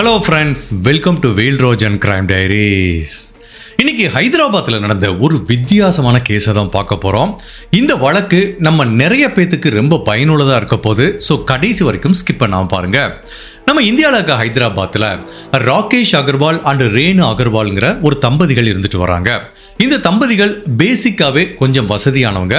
Hello friends, welcome to வேல் ரோஜ் and crime diaries. இன்னைக்கு ஹைதராபாத்தில் நடந்த ஒரு வித்தியாசமான கேஸை தான் பார்க்க போகிறோம். இந்த வழக்கு நம்ம நிறைய பேத்துக்கு ரொம்ப பயனுள்ளதாக இருக்க போது. ஸோ கடைசி வரைக்கும் ஸ்கிப் பண்ணாமல் பாருங்க. நம்ம இந்தியாவில் இருக்க ஹைதராபாத்தில் ராகேஷ் அகர்வால் அண்ட் ரேணு அகர்வால்ங்கிற ஒரு தம்பதிகள் இருந்துட்டு வராங்க. இந்த தம்பதிகள் பேசிக்காவே கொஞ்சம் வசதியானவங்க.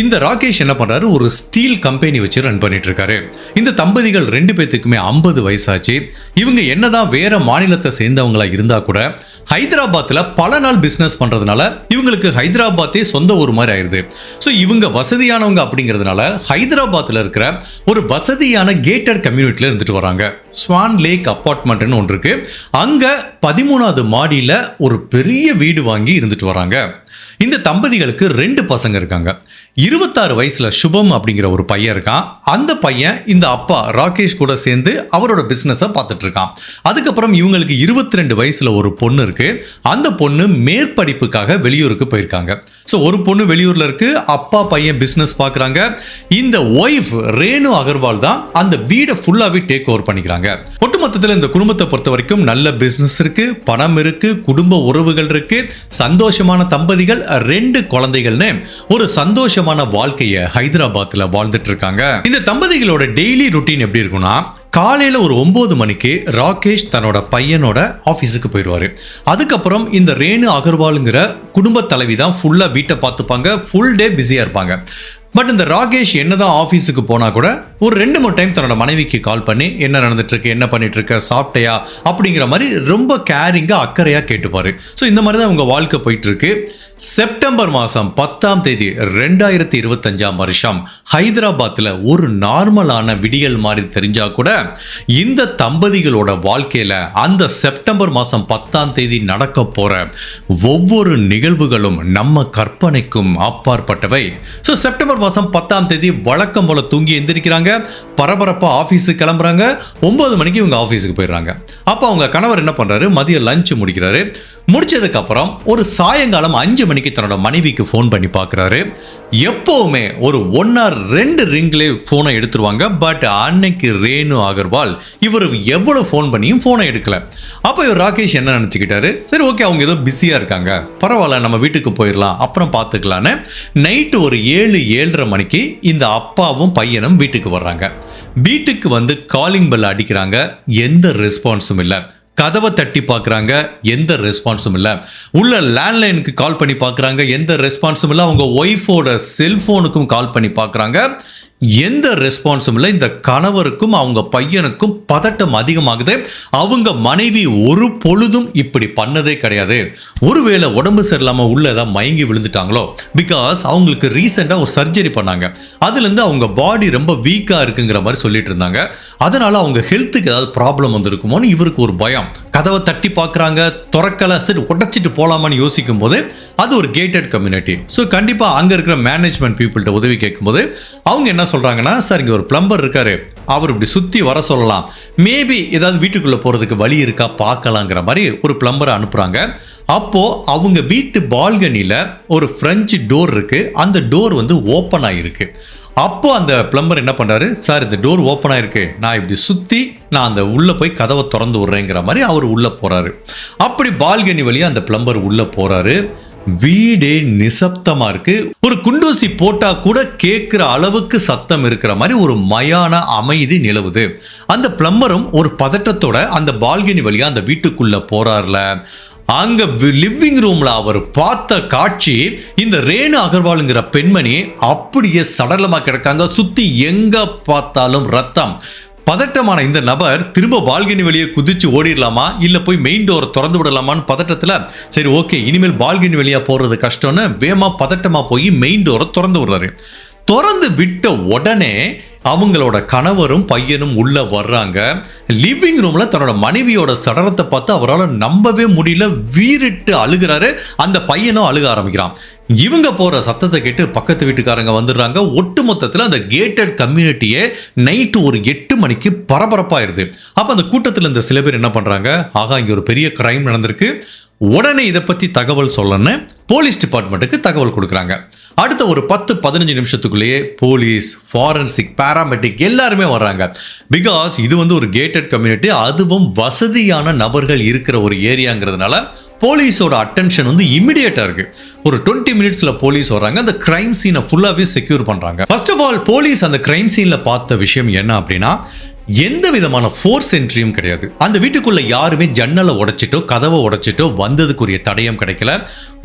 இந்த ராகேஷ் என்ன பண்றாரு, ஒரு ஸ்டீல் கம்பெனி வச்சு ரன் பண்ணிட்டு இருக்காரு. இந்த தம்பதிகள் ரெண்டு பேத்துக்குமே 50 வயசாச்சு. இவங்க என்னதான் வேற மாநிலத்தை சேர்ந்தவங்களா இருந்தா கூட ஹைதராபாத்ல பல நாள் பிசினஸ் பண்றதுனால இவங்களுக்கு ஹைதராபாத்தே சொந்த ஊர் மாதிரி ஆயிருது. ஸோ இவங்க வசதியானவங்க அப்படிங்கிறதுனால ஹைதராபாத்ல இருக்கிற ஒரு வசதியான கேட்டட் கம்யூனிட்டில இருந்துட்டு வராங்க. ஸ்வான் லேக் அபார்ட்மெண்ட்னு ஒன்று இருக்கு. அங்க 13வது மாடியில ஒரு பெரிய வீடு வாங்கி இருந்துட்டு வராங்க. இந்த தம்பதிகளுக்கு 2 பசங்க இருக்காங்க. 26 வயசுல சுபம் அப்படிங்கிற ஒரு பையன் இருக்கான். அந்த பையன் இந்த அப்பா ராகேஷ் கூட சேர்ந்து அவரோட பிசினஸை பார்த்துட்டு இருக்கான். அதுக்கப்புறம் இவங்களுக்கு 22 வயசுல ஒரு பொண்ணு இருக்கு. அந்த பொண்ணு மேற்படிப்புக்காக வெளியூருக்கு போயிருக்காங்க. ஸோ ஒரு பொண்ணு வெளியூர்ல இருக்கு, அப்பா பையன் பிசினஸ் பார்க்குறாங்க. இந்த ஒய்ஃப் ரேணு அகர்வால் தான் அந்த வீடை ஃபுல்லாவே டேக் ஓவர் பண்ணிக்கிறாங்க. ஒட்டுமொத்தத்தில் இந்த குடும்பத்தை பொறுத்த வரைக்கும் நல்ல பிசினஸ் இருக்கு, பணம் இருக்கு, குடும்ப உறவுகள் இருக்கு, சந்தோஷமான தம்பதிகள், 2 குழந்தைகள்னு ஒரு சந்தோஷமான வாழ்க்கையை ஹைதராபாத்ல வாழ்ந்துட்டு இருக்காங்க. இந்த தம்பதிகளோட டெய்லி ரொட்டீன் எப்படி இருக்கும்னா, காலையில ஒரு 9 மணிக்கு ராகேஷ் தன்னோட பையனோட ஆபீஸுக்கு போயிடுவாரு. அதுக்கப்புறம் இந்த ரேணு அகர்வாலுங்கிற குடும்ப தலைவி தான் ஃபுல்லா வீட்டை பார்த்துப்பாங்க. ஃபுல் டே பிஸியா இருப்பாங்க. பட் இந்த ராகேஷ் என்னதான் ஆஃபீஸுக்கு போனா கூட ஒரு 2-3 டைம் தன்னோட மனைவிக்கு கால் பண்ணி என்ன நடந்துட்டு இருக்கு, என்ன பண்ணிட்டு இருக்க, சாப்பிட்டையா அப்படிங்கிற மாதிரி ரொம்ப கேரிங்கா அக்கறையா கேட்டுப்பாரு. ஸோ இந்த மாதிரி தான் உங்க வாழ்க்கை போயிட்டு இருக்கு. செப்டம்பர் மாதம் 10ஆம் தேதி 2025ஆம் வருஷம் ஹைதராபாத்தில் ஒரு நார்மலான விடியல் மாதிரி தெரிஞ்சா கூட இந்த தம்பதிகளோட வாழ்க்கையில அந்த செப்டம்பர் மாதம் 10ஆம் தேதி நடக்க போற ஒவ்வொரு நிகழ்வுகளும் நம்ம கற்பனைக்கும் அப்பாற்பட்டவை. ஸோ செப்டம்பர் மாதம் 10ஆம் தேதி வழக்கம் போல தூங்கி எந்திரிக்கிறாங்க. பரபரப்பா ஆஃபீஸுக்கு கிளம்புறாங்க. 9 மணிக்கு இவங்க ஆஃபீஸுக்கு போயிடுறாங்க. அப்போ அவங்க கணவர் என்ன பண்றாரு, மதியம் லஞ்ச் முடிக்கிறாரு. முடிச்சதுக்கு அப்புறம் ஒரு சாயங்காலம் 5 மணிக்கு தன்னோட மனைவிக்கு ஃபோன் பண்ணி பார்க்குறாரு. எப்பவுமே ஒரு 1 or 2 ரிங்லே ஃபோனை எடுத்துருவாங்க. பட் அன்னைக்கு ரேணு அகர்வால் இவர் எவ்வளவு ஃபோன் பண்ணியும் ஃபோனை எடுக்கல. அப்போ இவர் ராகேஷ் என்ன நினச்சிக்கிட்டாரு, சரி ஓகே அவங்க ஏதோ பிஸியாக இருக்காங்க, பரவாயில்ல நம்ம வீட்டுக்கு போயிடலாம், அப்புறம் பார்த்துக்கலான்னு நைட்டு ஒரு 7-7:30 மணிக்கு இந்த அப்பாவும் பையனும் வீட்டுக்கு வர்றாங்க. வீட்டுக்கு வந்து காலிங் பெல் அடிக்கிறாங்க. எந்த ரெஸ்பான்ஸும் இல்லை. கதவை தட்டி பார்க்குறாங்க, எந்த ரெஸ்பான்ஸும் இல்லை. உள்ள லேண்ட்லைனுக்கு கால் பண்ணி பார்க்குறாங்க, எந்த ரெஸ்பான்ஸும் இல்லை. அவங்க ஒய்ஃபோட செல்ஃபோனுக்கும் கால் பண்ணி பார்க்குறாங்க, எந்த ரெஸ்பான்ஸும் இல்லை. இந்த கணவருக்கும் அவங்க பையனுக்கும் பதட்டம் அதிகமாகுது. அவங்க மனைவி ஒரு பொழுதும் இப்படி பண்ணதே கிடையாது. ஒருவேளை உடம்பு சரியில்லாமல் உள்ள ஏதாவது மயங்கி விழுந்துட்டாங்களோ, பிகாஸ் அவங்களுக்கு ரீசெண்டாக ஒரு சர்ஜரி பண்ணாங்க. அதுலேருந்து அவங்க பாடி ரொம்ப வீக்காக இருக்குங்கிற மாதிரி சொல்லிட்டு இருந்தாங்க. அதனால அவங்க ஹெல்த்துக்கு ஏதாவது ப்ராப்ளம் வந்துருக்குமோன்னு இவருக்கு ஒரு பயம். கதவை தட்டி பார்க்குறாங்க, திறக்கலை. சரி உடைச்சிட்டு போகலாமான்னு யோசிக்கும் போது அது ஒரு கேட்டட் கம்யூனிட்டி. ஸோ கண்டிப்பாக அங்கே இருக்கிற மேனேஜ்மெண்ட் பீப்புள்கிட்ட உதவி கேட்கும்போது அவங்க என்ன சொல்றாங்கன்னா, சார் இங்கே ஒரு பிளம்பர் இருக்காரு, அவர் இப்படி சுற்றி வர சொல்லலாம், மேபி ஏதாவது வீட்டுக்குள்ளே போகிறதுக்கு வழி இருக்கா பார்க்கலாங்கிற மாதிரி ஒரு பிளம்பரை அனுப்புகிறாங்க. அப்போது அவங்க வீட்டு பால்கனியில் ஒரு ஃப்ரெஞ்சு டோர் இருக்குது. அந்த டோர் வந்து ஓப்பன் ஆகிருக்கு. அப்போ அந்த பிளம்பர் என்ன பண்ணுறாரு, சார் இந்த டோர் ஓப்பன் ஆகிருக்கு, நான் இப்படி சுற்றி நான் அந்த உள்ளே போய் கதவை திறந்து விட்றேங்கிற மாதிரி அவர் உள்ளே போகிறாரு. அப்படி பால்கனி வழியாக அந்த பிளம்பர் உள்ளே போகிறாரு. வீடே நிசப்தமா இருக்கு. ஒரு குண்டூசி போட்டா கூட கேட்கிற அளவுக்கு சத்தம் இருக்கிற மாதிரி ஒரு மயான அமைதி நிலவுது. அந்த பிளம்பரும் ஒரு பதட்டத்தோட அந்த பால்கனி வழியா அந்த வீட்டுக்குள்ள போறார்ல. அங்க லிவிங் ரூம்ல அவர் பார்த்த காட்சி, இந்த ரேணு அகர்வாலுங்கிற பெண்மணி அப்படியே சடலமா கிடக்காங்க. சுத்தி எங்க பார்த்தாலும் ரத்தம். பதட்டமான இந்த நபர் திரும்ப பால்கனி வெளியே குதிச்சு ஓடிடலாமா இல்ல போய் மெயின் டோர் திறந்து விடலாமான்னு பதட்டத்துல, சரி ஓகே இனிமேல் பால்கனி வெளியா போறது கஷ்டம்னு வேமா பதட்டமா போய் மெயின் டோரை திறந்து விடுறாரு. திறந்து விட்ட உடனே அவங்களோட கணவரும் பையனும் உள்ள வர்றாங்க. லிவிங் ரூம்ல தன்னோட மனைவியோட சடலத்தை பார்த்து அவரால் நம்பவே முடியல. வீறிட்டு அழுகிறாரு. அந்த பையனும் அழுக ஆரம்பிக்கிறான். இவங்க போற சத்தத்தை கேட்டு பக்கத்து வீட்டுக்காரங்க வந்துடுறாங்க. ஒட்டு மொத்தத்தில் அந்த கேட்டட் கம்யூனிட்டியே நைட்டு ஒரு 8 மணிக்கு பரபரப்பாயிருது. அப்ப அந்த கூட்டத்தில் இந்த சில பேர் என்ன பண்றாங்க, ஆகா இங்க ஒரு பெரிய கிரைம் நடந்திருக்கு, உடனே இதை பத்தி தகவல் சொல்லணும்னு போலீஸ் டிபார்ட்மெண்ட்டுக்கு தகவல் கொடுக்குறாங்க. அடுத்த ஒரு 10-15 நிமிஷத்துக்குள்ளேயே போலீஸ், ஃபாரன்சிக், பாராமெட்ரிக் எல்லாருமே வர்றாங்க. பிகாஸ் இது வந்து ஒரு கேட்டட் கம்யூனிட்டி, அதுவும் வசதியான நபர்கள் இருக்கிற ஒரு ஏரியாங்கிறதுனால போலீஸோட அட்டென்ஷன் வந்து இமிடியேட்டா இருக்கு. ஒரு 20 மினிட்ஸ்ல போலீஸ் வராங்க, அந்த கிரைம் சீனை ஃபுல்லாவே செக்யூர் பண்றாங்க. ஃபர்ஸ்ட் ஆஃப் ஆல் போலீஸ் அந்த கிரைம் சீன்ல பார்த்த விஷயம் என்ன அப்படின்னா, எந்த விதமான ஃபோர்ஸ் என்ட்ரியும் கிடையாது. அந்த வீட்டுக்குள்ள யாருமே ஜன்னலை உடைச்சிட்டோ கதவை உடைச்சிட்டோ வந்ததுக்குரிய தடயம் கிடைக்கல.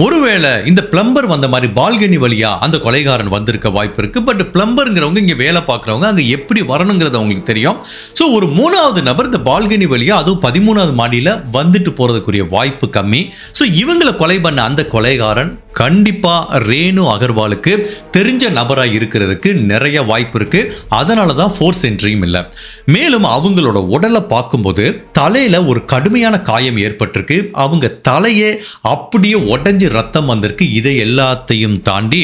ஒருவேளை இந்த பிளம்பர் வந்த மாதிரி பால்கனி வழியா அந்த கொலைகாரன் வந்திருக்க வாய்ப்பு இருக்கு. பட் பிளம்பருங்கிறவங்க இங்க வேலை பார்க்குறவங்க அங்க எப்படி வரணுங்கிறது அவங்களுக்கு தெரியும். ஸோ ஒரு 3வது நபர் இந்த பால்கனி வழியா, அதுவும் 13வது மாடியில வந்துட்டு போறதுக்குரிய வாய்ப்பு கம்மி. ஸோ இவங்களை கொலை பண்ண அந்த கொலைகாரன் கண்டிப்பா ரேணு அகர்வாலுக்கு தெரிஞ்ச நபரா இருக்கிறதுக்கு நிறைய வாய்ப்பு இருக்கு. அதனாலதான் ஃபோர்ஸ் என்ட்ரியும் இல்லை. மேலும் அவங்களோட உடலை பார்க்கும்போது தலையில ஒரு கடுமையான காயம் ஏற்பட்டிருக்கு. அவங்க தலையே அப்படியே உடைஞ்சு ரத்தம் வந்திருக்கு. இதை எல்லாத்தையும் தாண்டி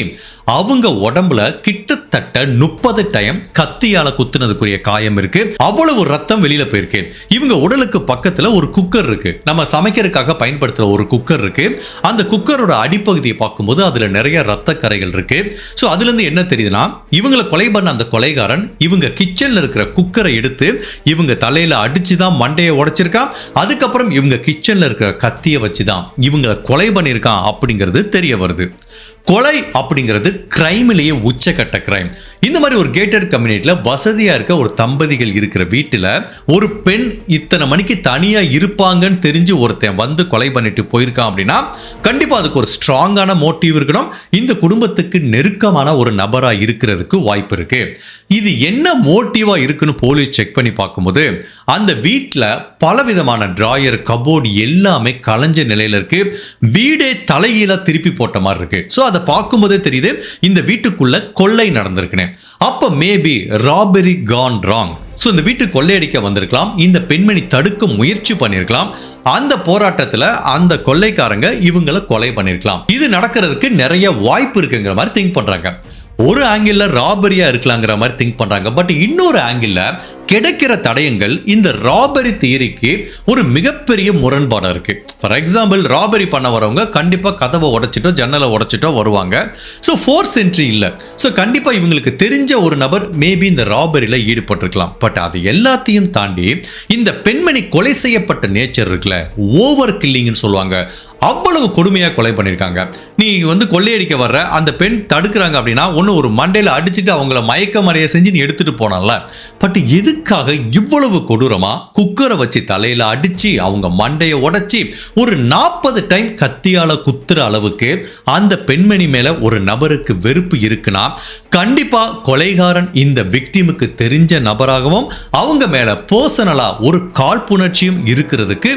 அவங்க உடம்புல கிட்டத்தட்ட 30 டைம் கத்தியால குத்துனதுக்குரிய காயம் இருக்கு. அவ்வளவு ரத்தம் வெளியில போயிருக்கு. இவங்க உடலுக்கு பக்கத்துல ஒரு குக்கர் இருக்கு. நம்ம சமைக்கிறதுக்காக பயன்படுத்துற ஒரு குக்கர் இருக்கு. அந்த குக்கரோட அடிப்பகுதியை பார்க்கும்போது அதுல நிறைய ரத்த கரைகள் இருக்கு. ஸோ அதுல இருந்து என்ன தெரியுதுன்னா, இவங்களை கொலை பண்ண அந்த கொலைகாரன் இவங்க கிச்சன்ல இருக்கிற குக்கரை எடுத்து இவங்க தலையில அடிச்சுதான் மண்டையை உடைச்சிருக்கான். அதுக்கப்புறம் இவங்க கிச்சன்ல இருக்கிற கத்தியை வச்சுதான் இவங்களை கொலை பண்ணியிருக்கான் அப்படிங்கிறது தெரிய வருது. கொலை அப்படிங்கிறது கிரைமிலேயே உச்சக்கட்ட கிரைம். இந்த மாதிரி ஒரு கேட்டட் கம்யூனிட்டியில வசதியா இருக்க ஒரு தம்பதிகள் இருக்கிற வீட்டில் ஒரு பெண் இத்தனை மணிக்கு தனியா இருப்பாங்கன்னு தெரிஞ்சு ஒருத்தன் வந்து கொலை பண்ணிட்டு போயிருக்கான் அப்படின்னா கண்டிப்பா அதுக்கு ஒரு ஸ்ட்ராங்கான மோட்டிவ் இருக்கணும். இந்த குடும்பத்துக்கு நெருக்கமான ஒரு நபரா இருக்கிறதுக்கு வாய்ப்பு இருக்கு. இது என்ன மோட்டிவா இருக்குன்னு போலீஸ் செக் பண்ணி பார்க்கும்போது அந்த வீட்டில் பலவிதமான டிராயர், கபோர்டு எல்லாமே கலைஞ்ச நிலையில இருக்கு. வீடே தலைகீழா திருப்பி போட்ட மாதிரி இருக்கு. ஸோ அதை பார்க்கும்போதே தெரியுது இந்த வீட்டுக்குள்ள கொள்ளை நடந்திருக்குன்னு. அப்ப maybe robbery Khan wrong. So இந்த வீட்டு கொள்ளையடிக்க வந்திருக்கலாம். இந்த பெண்மணி தடுக்க முயற்சி பண்ணியிருக்கலாம். அந்த போராட்டத்தில் அந்த கொள்ளைக்காரங்க இவங்களை கொலை பண்ணியிருக்கலாம். இது நடக்கிறதுக்கு நிறைய வாய்ப்பு இருக்குங்கிற மாதிரி திங்க் பண்றாங்க. ஒரு ஆங்கிள் ராபரியா இருக்கலாங்கிற மாதிரி திங்க் பண்றாங்க. பட் இன்னொரு ஆங்கிள் கிடைக்கிற தடயங்கள் இந்த ராபரி தியரிக்கு ஒரு மிகப்பெரிய முரண்பாடா இருக்கு. ஃபார் எக்ஸாம்பிள், ராபரி பண்ண வரவங்க கண்டிப்பா கதவை உடைச்சிட்டோ ஜன்னலை உடைச்சிட்டோ வருவாங்க. ஸோ ஃபோர்ஸ் என்ட்ரி இல்லை. ஸோ கண்டிப்பா இவங்களுக்கு தெரிஞ்ச ஒரு நபர் மேபி இந்த ராபரியில ஈடுபட்டிருக்கலாம். பட் அது எல்லாத்தையும் தாண்டி இந்த பெண்மணி கொலை செய்யப்பட்ட நேச்சர் இருக்குல்ல, ஓவர் கில்லிங்னு சொல்லுவாங்க, அவ்வளவு கொடுமையா கொலை பண்ணிருக்காங்க. நீ வந்து கொள்ளையடிக்க வர்ற அந்த பெண் தடுக்கிறாங்க அப்படின்னா ஒன்னு ஒரு மண்டையில அடிச்சுட்டு அவங்கள மயக்கமடைய செஞ்சு நீ எடுத்துட்டு போனால. பட் எதுக்காக இவ்வளவு கொடூரமா குக்கரை வச்சு தலையில அடிச்சு அவங்க மண்டையை உடைச்சி ஒரு 40 டைம் கத்தியால குத்துற அளவுக்கு அந்த பெண்மணி மேல ஒரு நபருக்கு வெறுப்பு இருக்குன்னா கண்டிப்பா கொலைகாரன் இந்த விக்டிமுக்கு தெரிஞ்ச நபராகவும் அவங்க மேல பர்சனலா ஒரு காழ்ப்புணர்ச்சியும் இருக்கிறதுக்கு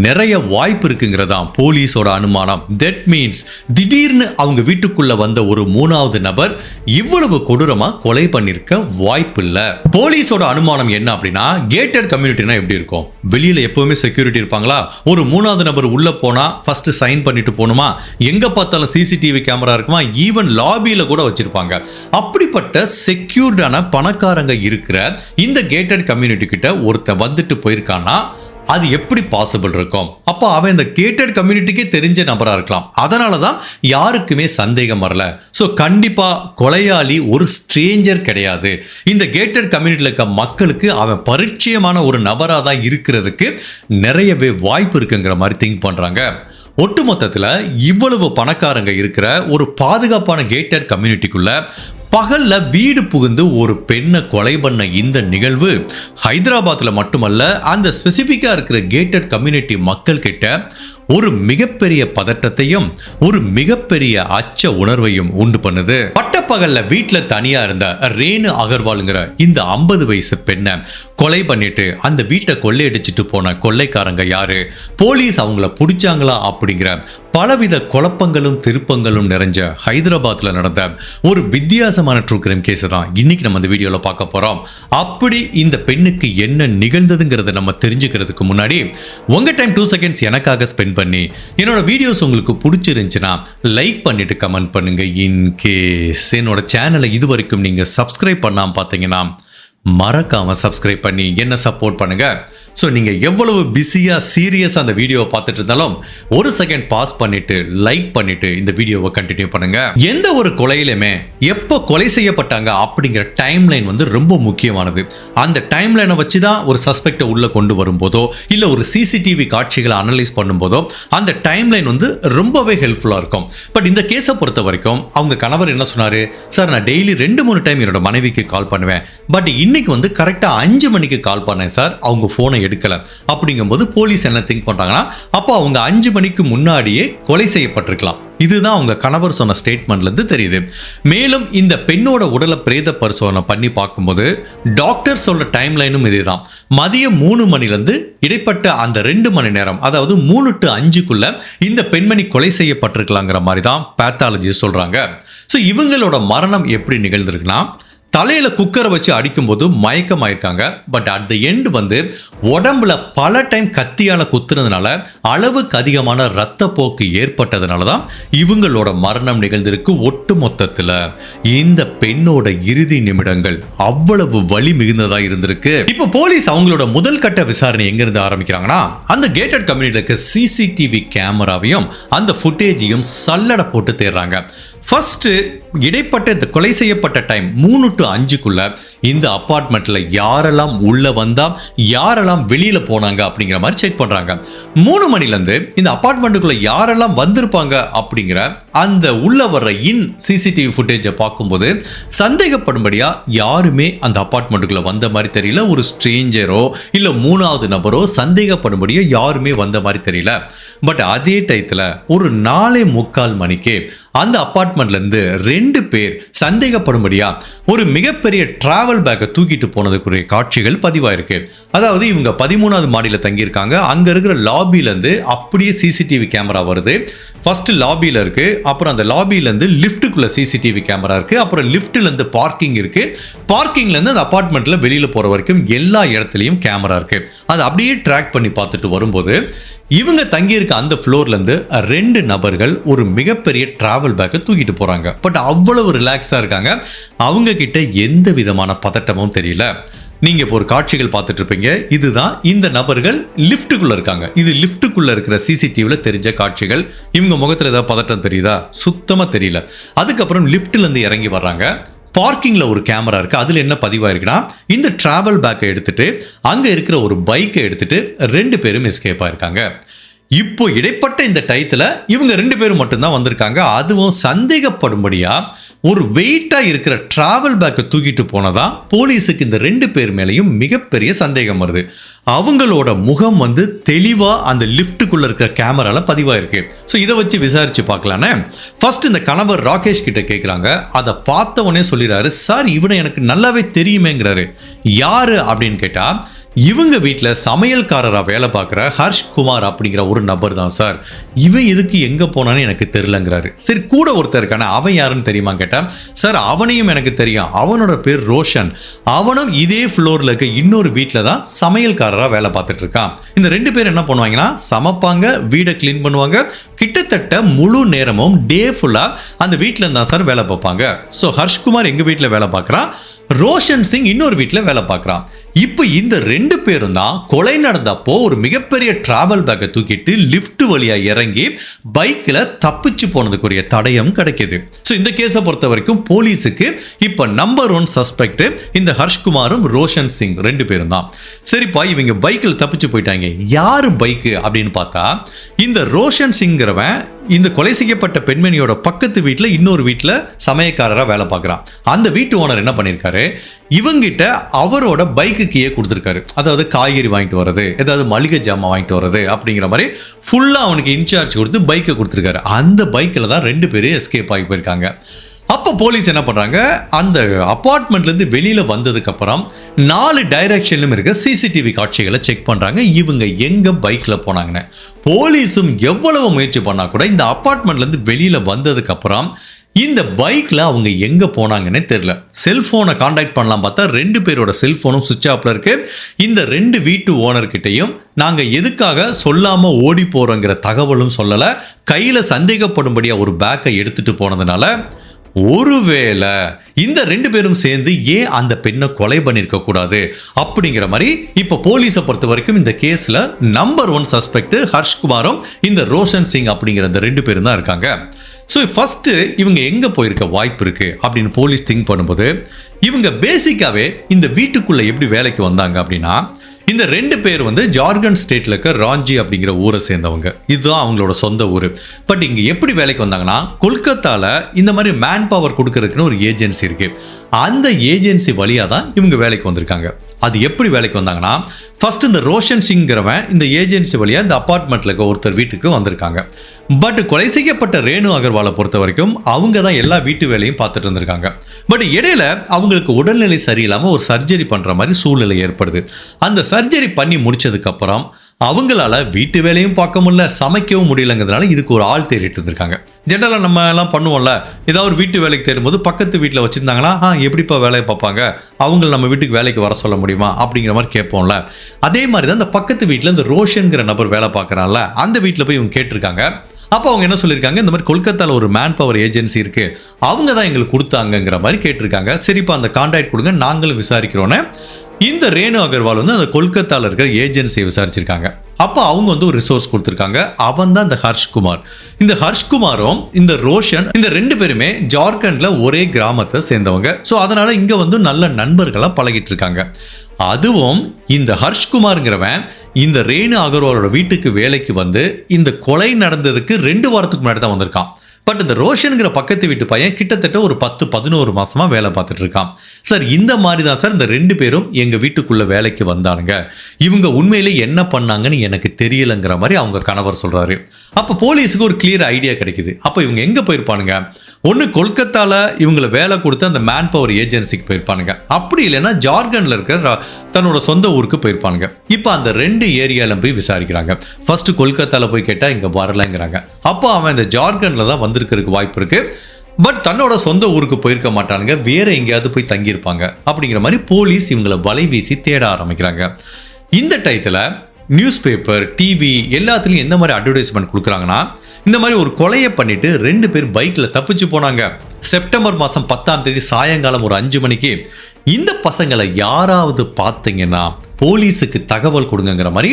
நிறைய வாய்ப்பு இருக்குங்கிறதா போலீஸோட அனுமானம். தட் மீன்ஸ் திடீர்னு அவங்க வீட்டுக்குள்ள வந்த ஒரு 3வது நபர் இவ்வளவு கொடூரமா கொலை பண்ணிருக்க வாய்ப்பு இல்ல. போலீஸோட அனுமானம் என்ன அப்படின்னா, கேட்டட் கம்யூனிட்டினா எப்படி இருக்கும்? வெளியில எப்பவுமே செக்யூரிட்டி இருப்பாங்களா? ஒரு 3வது நபர் உள்ள போனா ஃபர்ஸ்ட் சைன் பண்ணிட்டு போகணுமா? எங்க பார்த்தாலும் சிசிடிவி கேமரா இருக்குமா? ஈவன் லாபியில கூட வச்சிருப்பாங்க. அப்படிப்பட்ட செக்யூர்டான பணக்காரங்க இருக்கிற இந்த கேட்டட் கம்யூனிட்டி கிட்ட ஒருத்தன் வந்துட்டு போயிருக்கானா அது எப்படி பாசிபிள் இருக்கும்? அப்போ அவன் இந்த கேட்டட் கம்யூனிட்டிக்கே தெரிஞ்ச நபரா இருக்கலாம். அதனால தான் யாருக்குமே சந்தேகம் வரல. ஸோ கண்டிப்பா கொலையாளி ஒரு ஸ்ட்ரேஞ்சர் கிடையாது. இந்த கேட்டட் கம்யூனிட்டியில் இருக்க மக்களுக்கு அவன் பரிச்சயமான ஒரு நபரா தான் இருக்கிறதுக்கு நிறையவே வாய்ப்பு இருக்குங்கிற மாதிரி திங்க் பண்றாங்க. ஒட்டுமொத்தத்தில் இவ்வளவு பணக்காரங்க இருக்கிற ஒரு பாதுகாப்பான கேட்டட் கம்யூனிட்டிக்குள்ள பகல்ல வீடு புகுந்து ஒரு பெண்ணை கொலை பண்ண இந்த நிகழ்வு ஹைதராபாத்ல மட்டுமல்ல, அந்த ஸ்பெசிபிக்கா இருக்கிற கேட்டட் கம்யூனிட்டி மக்கள் கிட்ட ஒரு மிகப்பெரிய பதட்டத்தையும் ஒரு மிகப்பெரிய அச்ச உணர்வையும் உண்டு பண்ணுது. பட்டப்பகல்ல வீட்டுல தனியா இருந்த ரேணு அகர்வால்ங்கிற இந்த 50 வயசு பெண்ணை கொலை பண்ணிட்டு அந்த வீட்டை கொள்ளையடிச்சிட்டு போன கொள்ளைக்காரங்க யாரு, போலீஸ் அவங்கள பிடிச்சாங்களா அப்படிங்கிற பலவித குழப்பங்களும் திருப்பங்களும் நிறைஞ்ச ஹைதராபாத்ல நடந்த ஒரு வித்தியாசமான ட்ரூ கிரைம் கேஸ் தான் இன்னைக்கு நம்ம இந்த வீடியோல பார்க்க போறோம். அப்படி இந்த பெண்ணுக்கு என்ன நிகழ்ந்ததுங்கிறத நம்ம தெரிஞ்சுக்கிறதுக்கு முன்னாடி உங்க டைம் 2 செகண்ட்ஸ் எனக்காக ஸ்பெண்ட் பண்ணி என்னோட வீடியோஸ் உங்களுக்கு பிடிச்சிருந்துச்சுன்னா லைக் பண்ணிட்டு கமெண்ட் பண்ணுங்க. இன் கேஸ் என்னோட சேனலை இது வரைக்கும் நீங்க சப்ஸ்கிரைப் பண்ணாம பார்த்தீங்கன்னா மறக்காம சப்ஸ்கிரைப் பண்ணி என்ன சப்போர்ட் பண்ணுங்க. ஸோ நீங்கள் எவ்வளவு பிஸியாக சீரியஸாக அந்த வீடியோவை பார்த்துட்டு இருந்தாலும் ஒரு செகண்ட் பாஸ் பண்ணிட்டு லைக் பண்ணிட்டு இந்த வீடியோவை கண்டினியூ பண்ணுங்க. எந்த ஒரு கொலையிலுமே எப்போ கொலை செய்யப்பட்டாங்க அப்படிங்கிற டைம் லைன் வந்து ரொம்ப முக்கியமானது. அந்த டைம் லைனை வச்சு தான் ஒரு சஸ்பெக்டை உள்ள கொண்டு வரும்போதோ இல்லை ஒரு சிசிடிவி காட்சிகளை அனலைஸ் பண்ணும்போதோ அந்த டைம் லைன் வந்து ரொம்பவே ஹெல்ப்ஃபுல்லாக இருக்கும். பட் இந்த கேஸை பொறுத்த வரைக்கும் அவங்க கணவர் என்ன சொன்னாரு, சார் நான் டெய்லி 2-3 டைம் என்னோட மனைவிக்கு கால் பண்ணுவேன், பட் இன்னைக்கு வந்து கரெக்டாக 5 மணிக்கு கால் பண்ணேன் சார், அவங்க ஃபோனை எடுக்கல. அப்படிங்கும்போது போலீஸ் என்ன திங்க் பண்றாங்கன்னா, அப்போ அவங்க 5 மணிக்கு முன்னாடியே கொலை செய்யப்பட்டிருக்கலாம். இதுதான் அவங்க கணவர் சொன்ன ஸ்டேட்மெண்ட்ல இருந்து தெரியுது. மேலும் இந்த பெண்ணோட உடலை பிரேத பரிசோதனை பண்ணி பார்க்கும்போது டாக்டர் சொல்ற டைம் லைனும் இதேதான். மதியம் 3 மணிலிருந்து இடைப்பட்ட அந்த 2 மணி நேரம், அதாவது 3 to 5க்குள்ள இந்த பெண்மணி கொலை செய்யப்பட்டிருக்கலாங்கிற மாதிரி தான் பேத்தாலஜி சொல்றாங்க. ஸோ இவங்களோட மரணம் எப்படி நிகழ்ந்திருக்குன்னா, தலையில குக்கரை வச்சு அடிக்கும்போது மயக்கமாயிருக்காங்க. பட் அட் த எண்ட் வந்து உடம்புல பல டைம் கத்தியால குத்துனதுனால அளவுக்கு அதிகமான ரத்த போக்கு ஏற்பட்டதுனால தான் இவங்களோட மரணம் நிகழ்ந்திருக்கு. ஒட்டு மொத்தத்தில் இந்த பெண்ணோட இறுதி நிமிடங்கள் அவ்வளவு வலி மிகுந்ததா இருந்திருக்கு. இப்போ போலீஸ் அவங்களோட முதல் கட்ட விசாரணை எங்க இருந்து ஆரம்பிக்கிறாங்கன்னா, அந்த கேட்டட் கம்யூனிட்டில இருக்க சிசிடிவி கேமராவையும் அந்த ஃபுட்டேஜையும் சல்லடை போட்டு தேடுறாங்க. ஃபர்ஸ்ட் இடைப்பட்ட இந்த கொலை செய்யப்பட்ட டைம் 3 to 5க்குள்ள இந்த அபார்ட்மெண்ட்ல யாரெல்லாம் உள்ள வந்தா யாரெல்லாம் வெளியில போனாங்க அப்படிங்கிற மாதிரி செக் பண்றாங்க. 3 மணிலேருந்து இந்த அபார்ட்மெண்ட்டுக்குள்ள யாரெல்லாம் வந்திருப்பாங்க அப்படிங்கிற அந்த உள்ள வர்ற சிசிடிவி ஃபுட்டேஜை பார்க்கும்போது சந்தேகப்படும்படியா யாருமே அந்த அபார்ட்மெண்ட்டுக்குள்ள வந்த மாதிரி தெரியல. ஒரு ஸ்ட்ரேஞ்சரோ இல்ல 3வது நபரோ சந்தேகப்படும்படியா யாருமே வந்த மாதிரி தெரியல. பட் அதே டயத்துல ஒரு 4:45 மணிக்கு அந்த அபார்ட்மெண்ட்ல இருந்து 2 பேர் சந்தேகப்படும்படியா ஒரு மிகப்பெரிய டிராவல் பேக்கை தூக்கிட்டு போனதுக்குரிய காட்சிகள் பதிவாயிருக்கு. அதாவது இவங்க 13வது மாடியில தங்கியிருக்காங்க. அங்க இருக்கிற லாபில இருந்து அப்படியே சிசிடிவி கேமரா வருது. ஃபர்ஸ்ட் லாபில இருக்கு, அப்புறம் அந்த லாபில இருந்து லிஃப்ட்டுக்குள்ள சிசிடிவி கேமரா இருக்கு, அப்புறம் லிஃப்ட்ல இருந்து பார்க்கிங் இருக்கு, பார்க்கிங்ல இருந்து அந்த அபார்ட்மெண்ட்ல வெளியில போற வரைக்கும் எல்லா இடத்துலயும் கேமரா இருக்கு. அதை அப்படியே ட்ராக் பண்ணி பார்த்துட்டு வரும்போது இவங்க தங்கியிருக்க அந்த ஃப்ளோர்ல இருந்து 2 நபர்கள் ஒரு மிகப்பெரிய டிராவல் பேக்கை தூக்கிட்டு போறாங்க. பட் அவ்வளவு ரிலாக்ஸா இருக்காங்க. அவங்க கிட்ட எந்த விதமான பதட்டமும் தெரியல. நீங்க இப்போ ஒரு காட்சிகள் பார்த்துட்டு இருப்பீங்க. இதுதான் இந்த நபர்கள் லிஃப்ட்டுக்குள்ள இருக்காங்க. இது லிஃப்ட்டுக்குள்ள இருக்கிற சிசிடிவில தெரிஞ்ச காட்சிகள். இவங்க முகத்துல ஏதாவது பதட்டம் தெரியுதா? சுத்தமா தெரியல. அதுக்கப்புறம் லிஃப்ட்ல இருந்து இறங்கி வர்றாங்க. பார்க்கிங்ல ஒரு கேமரா இருக்கு. அதுல என்ன பதிவாயிருக்குன்னா, இந்த டிராவல் பேக்கை எடுத்துட்டு அங்க இருக்கிற ஒரு பைக்கை எடுத்துட்டு 2 பேரும் எஸ்கேப் ஆயிருக்காங்க. இப்போ இடைப்பட்ட இந்த டயத்துல இவங்க 2 பேரும் மட்டும்தான் வந்திருக்காங்க. அதுவும் சந்தேகப்படும்படியா ஒரு வெயிட்டா இருக்கிற டிராவல் பேக்கை தூக்கிட்டு போனதா போலீஸுக்கு இந்த 2 பேர் மேலேயும் மிகப்பெரிய சந்தேகம் வருது. அவங்களோட முகம் வந்து தெளிவா அந்த லிஃப்ட்டுக்குள்ள இருக்கிற கேமரால பதிவாயிருக்கு. ஸோ இதை வச்சு விசாரிச்சு பார்க்கலானே. ஃபர்ஸ்ட் இந்த கணவர் ராகேஷ் கிட்ட கேட்குறாங்க. அதை பார்த்த உடனே சொல்லிடுறாரு, சார் இவனை எனக்கு நல்லாவே தெரியுமேங்கிறாரு. யாரு அப்படின்னு கேட்டா, இவங்க வீட்டில் சமையல்காரராக வேலை பார்க்குற ஹர்ஷ்குமார் அப்படிங்கிற ஒரு நபர் தான் சார். இவன் எதுக்கு எங்கே போனான்னு எனக்கு தெரிலங்கிறாரு. சரி, கூட ஒருத்தர் இருக்கானே, அவன் யாருன்னு தெரியுமா கேட்டால், சார் அவனையும் எனக்கு தெரியும், அவனோட பேர் ரோஷன், அவனும் இதே ஃப்ளோரில் இருக்க இன்னொரு வீட்டில் தான் சமையல்காரராக வேலை பார்த்துட்டு இருக்கான். இந்த 2 பேர் என்ன பண்ணுவாங்கன்னா, சமைப்பாங்க, வீடை கிளீன் பண்ணுவாங்க, கிட்டத்தட்ட முழு நேரமும் டே ஃபுல்லாக அந்த வீட்டில் இருந்தால் சார் வேலை பார்ப்பாங்க. ஸோ ஹர்ஷ்குமார் எங்கள் வீட்டில் வேலை பார்க்குறான், ரோஷன் சிங் இன்னொரு வீட்டில் வேலை பார்க்குறான். இப்போ இந்த 2 பேரும் தான் கொலை நடந்தப்போ ஒரு மிகப்பெரிய டிராவல் பேக்கை தூக்கிட்டு லிஃப்ட் வழியா இறங்கி பைக்கில் தப்பிச்சு போனதுக்குரிய தடயம் கிடைக்குது. ஸோ இந்த கேஸை பொறுத்த வரைக்கும் போலீஸுக்கு இப்போ நம்பர் 1 சஸ்பெக்ட் இந்த ஹர்ஷ்குமாரும் ரோஷன் சிங் 2 பேரும் தான். சரிப்பா, இவங்க பைக்கில் தப்பிச்சு போயிட்டாங்க. யாரு பைக்கு அப்படின்னு பார்த்தா, இந்த ரோஷன் சிங்கிறவன் இந்த கொலை செய்யப்பட்ட பெண்மணியோட பக்கத்து வீட்டில் இன்னொரு வீட்டில் சமயக்காரராக வேலை பார்க்குறான். அந்த வீட்டு ஓனர் என்ன பண்ணியிருக்காரு, இவங்கிட்ட அவரோட பைக்கு கீயே கொடுத்துருக்காரு. அதாவது காய்கறி வாங்கிட்டு வர்றது, ஏதாவது மளிகை ஜாமான் வாங்கிட்டு வர்றது அப்படிங்கிற மாதிரி ஃபுல்லாக அவனுக்கு இன்சார்ஜ் கொடுத்து பைக்கை கொடுத்துருக்காரு. அந்த பைக்கில் தான் 2 பேரும் எஸ்கேப் ஆகி போயிருக்காங்க. அப்போ போலீஸ் என்ன பண்ணுறாங்க, அந்த அப்பார்ட்மெண்ட்லேருந்து வெளியில் வந்ததுக்கப்புறம் 4 டைரக்ஷன்லையும் இருக்க சிசிடிவி காட்சிகளை செக் பண்ணுறாங்க. இவங்க எங்கே பைக்கில் போனாங்கன்னு. போலீஸும் எவ்வளவு முயற்சி பண்ணால் கூட இந்த அப்பார்ட்மெண்ட்லேருந்து வெளியில் வந்ததுக்கப்புறம் இந்த பைக்கில் அவங்க எங்கே போனாங்கன்னே தெரியல. செல்ஃபோனை காண்டாக்ட் பண்ணலாம் பார்த்தா 2 பேரோட செல்ஃபோனும் சுவிட்ச் ஆஃபில் இருக்குது. இந்த 2 வீட்டு ஓனர்கிட்டையும் நாங்கள் எதுக்காக சொல்லாமல் ஓடி போகிறோங்கிற தகவலும் சொல்லலை. கையில் சந்தேகப்படும்படியாக ஒரு பேக்கை எடுத்துகிட்டு போனதுனால ஒருவேளை இந்த ரெண்டு பேரும் சேர்ந்து ஏன் அந்த பெண்ணை கொலை பண்ணிருக்க கூடாது அப்படிங்கிற மாதிரி இப்ப போலீஸை பொறுத்த வரைக்கும் இந்த கேஸ்ல நம்பர் 1 சஸ்பெக்ட் ஹர்ஷ்குமாரும் இந்த ரோஷன் சிங் அப்படிங்கிற அந்த ரெண்டு பேரும் தான் இருக்காங்க. ஸோ ஃபர்ஸ்ட் இவங்க எங்க போயிருக்க வாய்ப்பு இருக்கு அப்படின்னு போலீஸ் திங்க் பண்ணும்போது, இவங்க பேசிக்காவே இந்த வீட்டுக்குள்ள எப்படி வேலைக்கு வந்தாங்க அப்படின்னா, இந்த ரெண்டு பேர் வந்து ஜார்க்கண்ட் ஸ்டேட்ல இருக்க ராஞ்சி அப்படிங்கிற ஊரை சேர்ந்தவங்க. இதுதான் அவங்களோட சொந்த ஊர். பட் இங்க எப்படி வேலைக்கு வந்தாங்கன்னா, கொல்கத்தால இந்த மாதிரி மேன் பவர் கொடுக்கறதுக்குன்னு ஒரு ஏஜென்சி இருக்கு. அந்த ஏஜென்சி வழியா தான் இவங்க வேலைக்கு வந்திருக்காங்க. அது எப்படி வேலைக்கு வந்தாங்கன்னா, ஃபர்ஸ்ட் இந்த ரோஷன் சிங்கிறவன் இந்த ஏஜென்சி வழியா இந்த அபார்ட்மெண்ட்ல இருக்க ஒருத்தர் வீட்டுக்கு வந்திருக்காங்க. பட் கொலை செய்யப்பட்ட ரேணு அகர்வாலை பொறுத்த வரைக்கும் அவங்க தான் எல்லா வீட்டு வேலையும் பார்த்துட்டு இருந்திருக்காங்க. பட் இடையில அவங்களுக்கு உடல்நிலை சரியில்லாம ஒரு சர்ஜரி பண்ற மாதிரி சூழ்நிலை ஏற்படுது. அந்த சர்ஜரி பண்ணி முடிச்சதுக்கு அப்புறம் அவங்களால வீட்டு வேலையும் பார்க்க முடியல, சமைக்கவும் முடியலங்கிறதுனால இதுக்கு ஒரு ஆள் தேடிட்டு இருந்திருக்காங்க. ஜென்ரலாக நம்ம எல்லாம் பண்ணுவோம்ல, ஏதாவது ஒரு வீட்டு வேலைக்கு தேடும்போது பக்கத்து வீட்டில் வச்சிருந்தாங்கன்னா எப்படிப்பா வேலையை பார்ப்பாங்க, அவங்கள நம்ம வீட்டுக்கு வேலைக்கு வர சொல்ல முடியுமா அப்படிங்கிற மாதிரி கேட்போம்ல. அதே மாதிரி தான் இந்த பக்கத்து வீட்டில் இந்த ரோஷன்கிற நபர் வேலை பார்க்குறான்ல, அந்த வீட்டில் போய் இவங்க கேட்டிருக்காங்க. அப்போ அவங்க என்ன சொல்லியிருக்காங்க, இந்த மாதிரி கொல்கத்தாவில் ஒரு மேன் பவர் ஏஜென்சி இருக்கு, அவங்க தான் எங்களுக்கு கொடுத்தாங்கிற மாதிரி கேட்டிருக்காங்க. சரிப்பா அந்த கான்டாக்ட் கொடுங்க, நாங்களும் விசாரிக்கிறோன்னு இந்த ரேணு அகர்வால் வந்து அந்த கொல்கத்தாவில் இருக்கிற ஏஜென்சியை விசாரிச்சிருக்காங்க. அப்போ அவங்க வந்து ஒரு ரிசோர்ஸ் கொடுத்துருக்காங்க. அவன் தான் இந்த ஹர்ஷ்குமார். இந்த ஹர்ஷ்குமாரும் இந்த ரோஷன் இந்த ரெண்டு பேருமே ஜார்க்கண்ட்ல ஒரே கிராமத்தை சேர்ந்தவங்க. ஸோ அதனால இங்க வந்து நல்ல நண்பர்களாக பழகிட்டு இருக்காங்க. அதுவும் இந்த ஹர்ஷ்குமார்ங்கிறவன் இந்த ரேணு அகர்வாலோட வீட்டுக்கு வேலைக்கு வந்து இந்த கொலை நடந்ததுக்கு 2 வாரத்துக்கு முன்னாடி தான் வந்திருக்கான். பட் இந்த ரோஷன்கிற பக்கத்து வீட்டு பையன் கிட்டத்தட்ட ஒரு 10-11 மாசமா வேலை பார்த்துட்டு இருக்கான். சார் இந்த மாதிரி தான் சார் இந்த ரெண்டு பேரும் எங்க வீட்டுக்குள்ள வேலைக்கு வந்தானுங்க, இவங்க உண்மையிலே என்ன பண்ணாங்கன்னு எனக்கு தெரியலங்கிற மாதிரி அவங்க கணவர் சொல்றாரு. அப்ப போலீஸுக்கு ஒரு கிளியர் ஐடியா கிடைக்குது. அப்ப இவங்க எங்க போயிருப்பானுங்க, ஒன்று கொல்கத்தால இவங்களை வேலை கொடுத்து அந்த மேன் பவர் ஏஜென்சிக்கு போயிருப்பானுங்க, அப்படி இல்லைன்னா ஜார்க்கண்ட்ல இருக்கிற தன்னோட சொந்த ஊருக்கு போயிருப்பானுங்க. இப்போ அந்த 2 ஏரியால போய் விசாரிக்கிறாங்க. ஃபர்ஸ்ட் கொல்கத்தால போய் கேட்டா இங்க வரலங்கிறாங்க. அப்போ அவன் இந்த ஜார்க்கண்ட்ல தான் வந்திருக்கிறதுக்கு வாய்ப்பு இருக்கு. பட் தன்னோட சொந்த ஊருக்கு போயிருக்க மாட்டானுங்க, வேற எங்கேயாவது போய் தங்கியிருப்பாங்க அப்படிங்கிற மாதிரி போலீஸ் இவங்களை வலை வீசி தேட ஆரம்பிக்கிறாங்க. இந்த டயத்துல நியூஸ் பேப்பர், டிவி எல்லாத்துலயும் எந்த மாதிரி அட்வர்டைஸ்மெண்ட் கொடுக்குறாங்கன்னா, இந்த மாதிரி ஒரு கொலையை பண்ணிட்டு 2 பேர் பைக்ல தப்பிச்சு போனாங்க. செப்டம்பர் மாதம் 10ஆம் தேதி சாயங்காலம் ஒரு 5 மணிக்கு இந்த பசங்களை யாராவது பார்த்தீங்கன்னா போலீஸுக்கு தகவல் கொடுங்கிற மாதிரி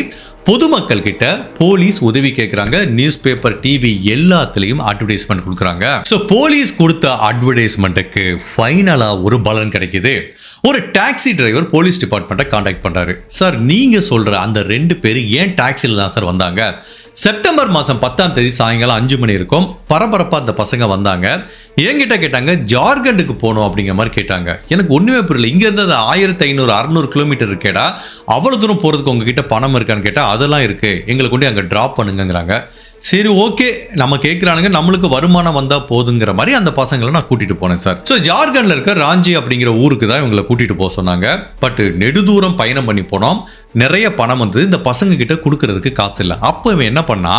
பொதுமக்கள் கிட்ட போலீஸ் உதவி கேட்குறாங்க. நியூஸ் பேப்பர், டிவி எல்லாத்துலேயும் அட்வர்டைஸ்மெண்ட் கொடுக்குறாங்க. ஸோ போலீஸ் கொடுத்த அட்வர்டைஸ்மெண்ட்டுக்கு ஃபைனலாக ஒரு பலன் கிடைக்குது. ஒரு டாக்ஸி டிரைவர் போலீஸ் டிபார்ட்மெண்ட்டை காண்டாக்ட் பண்ணுறாரு. சார் நீங்கள் சொல்கிற அந்த 2 பேர் ஏன் டாக்ஸியில் தான் சார் வந்தாங்க, செப்டம்பர் மாதம் 10ஆம் தேதி சாயங்காலம் 5 மணி இருக்கும், பரபரப்பாக அந்த பசங்க வந்தாங்க, என்கிட்ட கேட்டாங்க ஜார்க்கண்டுக்கு போகணும் அப்படிங்கிற மாதிரி கேட்டாங்க. எனக்கு ஒன்றுமே புரியல, இங்கேருந்து அது 1500-600 கிலோமீட்டர் இருக்கேடா, அவ்வளோ தூரம் போகிறதுக்கு உங்ககிட்ட பணம் இருக்கான்னு கேட்டால் அதெல்லாம் இருக்குது, எங்களை கொண்டு அங்கே ட்ராப் பண்ணுங்கிறாங்க. சரி ஓகே, நம்ம கேட்குறானுங்க, நம்மளுக்கு வருமானம் வந்தால் போதுங்கிற மாதிரி அந்த பசங்களை நான் கூட்டிகிட்டு போனேன் சார். ஸோ ஜார்க்கண்டில் இருக்க ராஞ்சி அப்படிங்கிற ஊருக்கு தான் இவங்களை கூட்டிகிட்டு போக சொன்னாங்க. பட் நெடுதூரம் பயணம் பண்ணி போனோம், நிறைய பணம் வந்து இந்த பசங்க கிட்ட கொடுக்கறதுக்கு காசு இல்லை. அப்போ இவன் என்ன பண்ணா,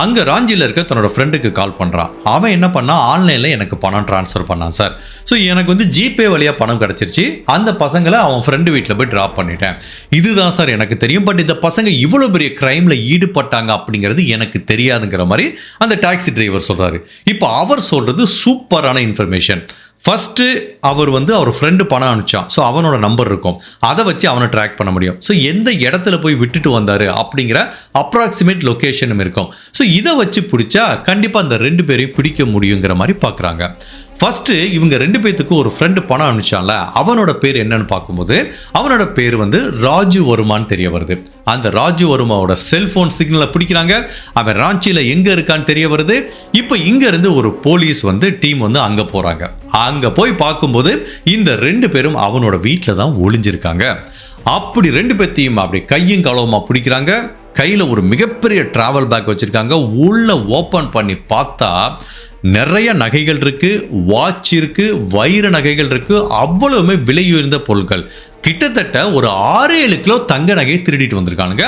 அங்கே ராஞ்சியில் இருக்க தன்னோட ஃப்ரெண்டுக்கு கால் பண்ணுறான். அவன் என்ன பண்ணா, ஆன்லைனில் எனக்கு பணம் ட்ரான்ஸ்ஃபர் பண்ணான் சார். ஸோ எனக்கு வந்து ஜிபே வழியாக பணம் கிடச்சிருச்சு, அந்த பசங்களை அவன் ஃப்ரெண்டு வீட்டில் போய் ட்ராப் பண்ணிட்டேன். இதுதான் சார் எனக்கு தெரியும். பட் இந்த பசங்க இவ்வளோ பெரிய கிரைமில் ஈடுபட்டாங்க அப்படிங்கிறது எனக்கு தெரியாதுங்கிற மாதிரி அந்த டாக்ஸி டிரைவர் சொல்கிறாரு. இப்போ அவர் சொல்கிறது சூப்பரான இன்ஃபர்மேஷன். ஃபர்ஸ்ட் அவர் வந்து அவர் ஃப்ரெண்டு பணம் அனுப்பிச்சான். ஸோ அவனோட நம்பர் இருக்கும், அதை வச்சு அவனை ட்ராக் பண்ண முடியும். ஸோ எந்த இடத்துல போய் விட்டுட்டு வந்தாரு அப்படிங்கிற அப்ராக்சிமேட் லொக்கேஷனும் இருக்கும். ஸோ இதை வச்சு பிடிச்சா கண்டிப்பாக அந்த 2 பேரையும் பிடிக்க முடியுங்கிற மாதிரி பார்க்குறாங்க. ஃபர்ஸ்ட் இவங்க 2 பேத்துக்கு ஒரு ஃப்ரெண்டு பணம் அனுப்பிச்சான்ல, அவனோட பேர் என்னன்னு பார்க்கும்போது அவனோட பேர் வந்து ராஜு வருமான்னு தெரிய வருது. அந்த ராஜு வருமாவோட செல்போன் சிக்னலை பிடிக்கிறாங்க. அவன் ராஞ்சியில் எங்கே இருக்கான்னு தெரிய வருது. இப்போ இங்கேருந்து ஒரு போலீஸ் வந்து டீம் வந்து அங்கே போகிறாங்க. அங்கே போய் பார்க்கும்போது இந்த 2 பேரும் அவனோட வீட்டில் தான் ஒளிஞ்சிருக்காங்க. அப்படி 2 பேத்தையும் அப்படி கையும் களவுமா பிடிக்கிறாங்க. கையில் ஒரு மிகப்பெரிய டிராவல் பேக் வச்சுருக்காங்க. உள்ள ஓப்பன் பண்ணி பார்த்தா நிறைய நகைகள் இருக்கு, வாட்ச் இருக்கு, வைர நகைகள் இருக்கு, அவ்வளவுமே விலை உயர்ந்த பொருட்கள். கிட்டத்தட்ட ஒரு 6-7 கிலோ தங்க நகையை திருடிட்டு வந்திருக்கானுங்க.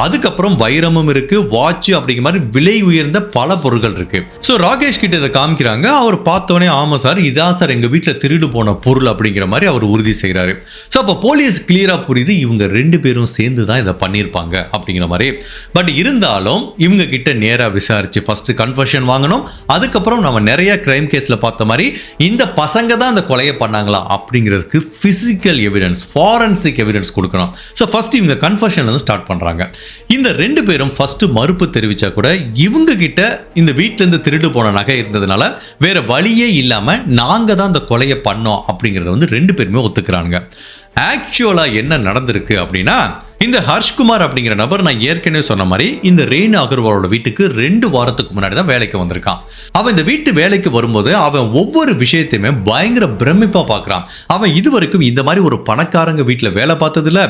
அதுக்கப்புறம் வைரமும் இருக்கு, வாட்ச் அப்படிங்கிற மாதிரி விலை உயர்ந்த பல பொருட்கள் இருக்கு. ஸோ ராகேஷ் கிட்ட இதை காமிக்கிறாங்க. அவர் பார்த்தோன்னே ஆமா சார், இதான் சார் எங்க வீட்டில் திருடு போன பொருள் அப்படிங்கிற மாதிரி அவர் உறுதி செய்கிறாரு. ஸோ அப்போ போலீஸ் கிளியரா புரியுது இவங்க 2 பேரும் சேர்ந்து தான் இதை பண்ணியிருப்பாங்க அப்படிங்கிற மாதிரி. பட் இருந்தாலும் இவங்க கிட்ட நேராக விசாரிச்சு ஃபர்ஸ்ட் கன்ஃபெஷன் வாங்கணும். அதுக்கப்புறம் நம்ம நிறைய கிரைம் கேஸ்ல பார்த்த மாதிரி இந்த பசங்க தான் அந்த கொலையை பண்ணாங்களா அப்படிங்கிறதுக்கு பிசிக்கல் எவிடன்ஸ், ஃபாரன்சிக் எவிடன்ஸ் கொடுக்கணும். ஸோ ஃபர்ஸ்ட் இவங்க கன்ஃபெஷன்ல இருந்து ஸ்டார்ட் பண்றாங்க. இந்த 2 பேரும் ஃபர்ஸ்ட் மறுப்பு தெரிவிச்சா கூட இவங்க கிட்ட இந்த வீட்ல இருந்து திருடு போன நகை இருந்ததுனால வேற வழியே இல்லாம நாங்க தான் அந்த கொலையை பண்ணோம் அப்படிங்கறத வந்து 2 பேருமே ஒத்துக்கிறாங்க. ஆக்சுவலா என்ன நடந்திருக்கு அப்படின்னா, இந்த ஹர்ஷ்குமார் அப்படிங்கிற நபர் நான் ஏற்கனவே சொன்ன மாதிரி இந்த ரேணு அகர்வாலோட வீட்டுக்கு 2 வாரத்துக்கு முன்னாடி தான் வேலைக்கு வந்திருக்கான். அவன் இந்த வீட்டு வேலைக்கு வரும்போது அவன் ஒவ்வொரு விஷயத்தையுமே பயங்கர பிரமிப்பா பார்க்கறான். அவன் இதுவரைக்கும் இந்த மாதிரி ஒரு பணக்காரங்க வீட்டில் வேலை பார்த்ததில்ல,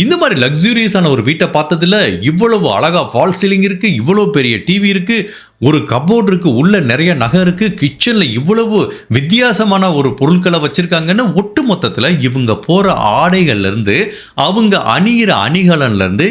இந்த மாதிரி லக்ஸூரியஸான ஒரு வீட்டை பார்த்ததில்ல, இவ்வளவு அழகா ஃபால் சீலிங் இருக்கு, இவ்வளவு பெரிய டிவி இருக்கு, ஒரு கபோர்டு இருக்கு, உள்ள நிறைய நகை இருக்கு, கிச்சன்ல இவ்வளவு வித்தியாசமான ஒரு பொருட்களை வச்சிருக்காங்கன்னு ஒட்டு மொத்தத்தில் இவங்க போற ஆடைகள்ல இருந்து அவங்க அணிகிற அணிகலன்ல இருந்து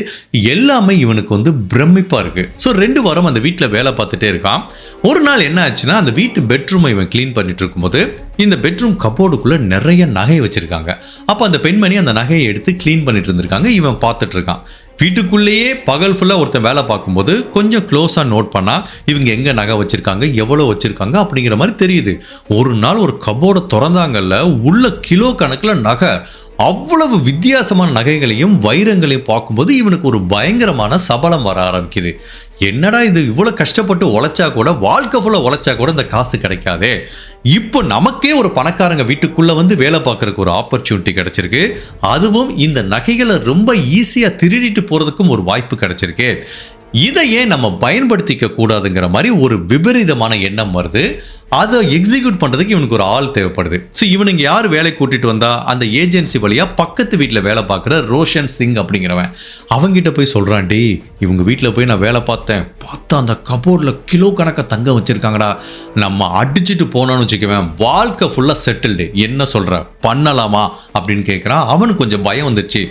எல்லாமே இவனுக்கு வந்து பிரமிப்பா இருக்கு. ஸோ 2 வாரம் அந்த வீட்டில் வேலை பார்த்துட்டே இருக்கான். ஒரு நாள் என்ன ஆச்சுன்னா, அந்த வீட்டு பெட்ரூமை இவன் கிளீன் பண்ணிட்டு இருக்கும்போது இந்த பெட்ரூம் கபோர்டுக்குள்ள நிறைய நகை வச்சிருக்காங்க. அப்போ அந்த பெண்மணி அந்த நகையை எடுத்து கிளீன் பண்ணிட்டு இருந்திருக்காங்க. இவன் பார்த்துட்டு இருக்கான். வீட்டுக்குள்ளேயே பகல் ஃபுல்லாக ஒருத்தன் வேலை பார்க்கும்போது கொஞ்சம் க்ளோஸாக நோட் பண்ணால் இவங்க எங்கே நகை வச்சுருக்காங்க, எவ்வளோ வச்சுருக்காங்க அப்படிங்கிற மாதிரி தெரியுது. ஒரு நாள் ஒரு கபோர்டை திறந்தாங்கல்ல, உள்ள கிலோ கணக்கில் நகை, அவ்வளவு வித்தியாசமான நகைகளையும் வைரங்களையும் பார்க்கும்போது இவனுக்கு ஒரு பயங்கரமான சபலம் வர ஆரம்பிக்குது. என்னடா இது, இவ்வளோ கஷ்டப்பட்டு உழைச்சா கூட, வாழ்க்கை ஃபுல்லாக உழைச்சா கூட இந்த காசு கிடைக்காதே, இப்போ நமக்கே ஒரு பணக்காரங்க வீட்டுக்குள்ளே வந்து வேலை பார்க்கறதுக்கு ஒரு ஆப்பர்ச்சுனிட்டி கிடைச்சிருக்கு, அதுவும் இந்த நகைகளை ரொம்ப ஈஸியாக திருடிட்டு போகிறதுக்கும் ஒரு வாய்ப்பு கிடைச்சிருக்கு, இதையே நம்ம பயன்படுத்திக்க கூடாதுங்கிற மாதிரி ஒரு விபரீதமான எண்ணம் வருது. அதை எக்ஸிக்யூட் பண்ணுறதுக்கு இவனுக்கு ஒரு ஆள் தேவைப்படுது. ஸோ இவனுங்க யார் வேலை கூட்டிகிட்டு வந்தா, அந்த ஏஜென்சி வழியாக பக்கத்து வீட்டில் வேலை பார்க்குற ரோஷன் சிங் அப்படிங்கிறவன் அவங்ககிட்ட போய் சொல்கிறான், டே இவங்க வீட்டில் போய் நான் வேலை பார்த்தா அந்த கபோர்டில் கிலோ கணக்காக தங்க வச்சுருக்காங்கடா, நம்ம அடிச்சுட்டு போனோன்னு வச்சுக்குவேன், வாழ்க்கை ஃபுல்லாக செட்டில்டு, என்ன சொல்கிற, பண்ணலாமா அப்படின்னு கேட்குறான். அவனுக்கு கொஞ்சம் பயம் வந்துச்சு.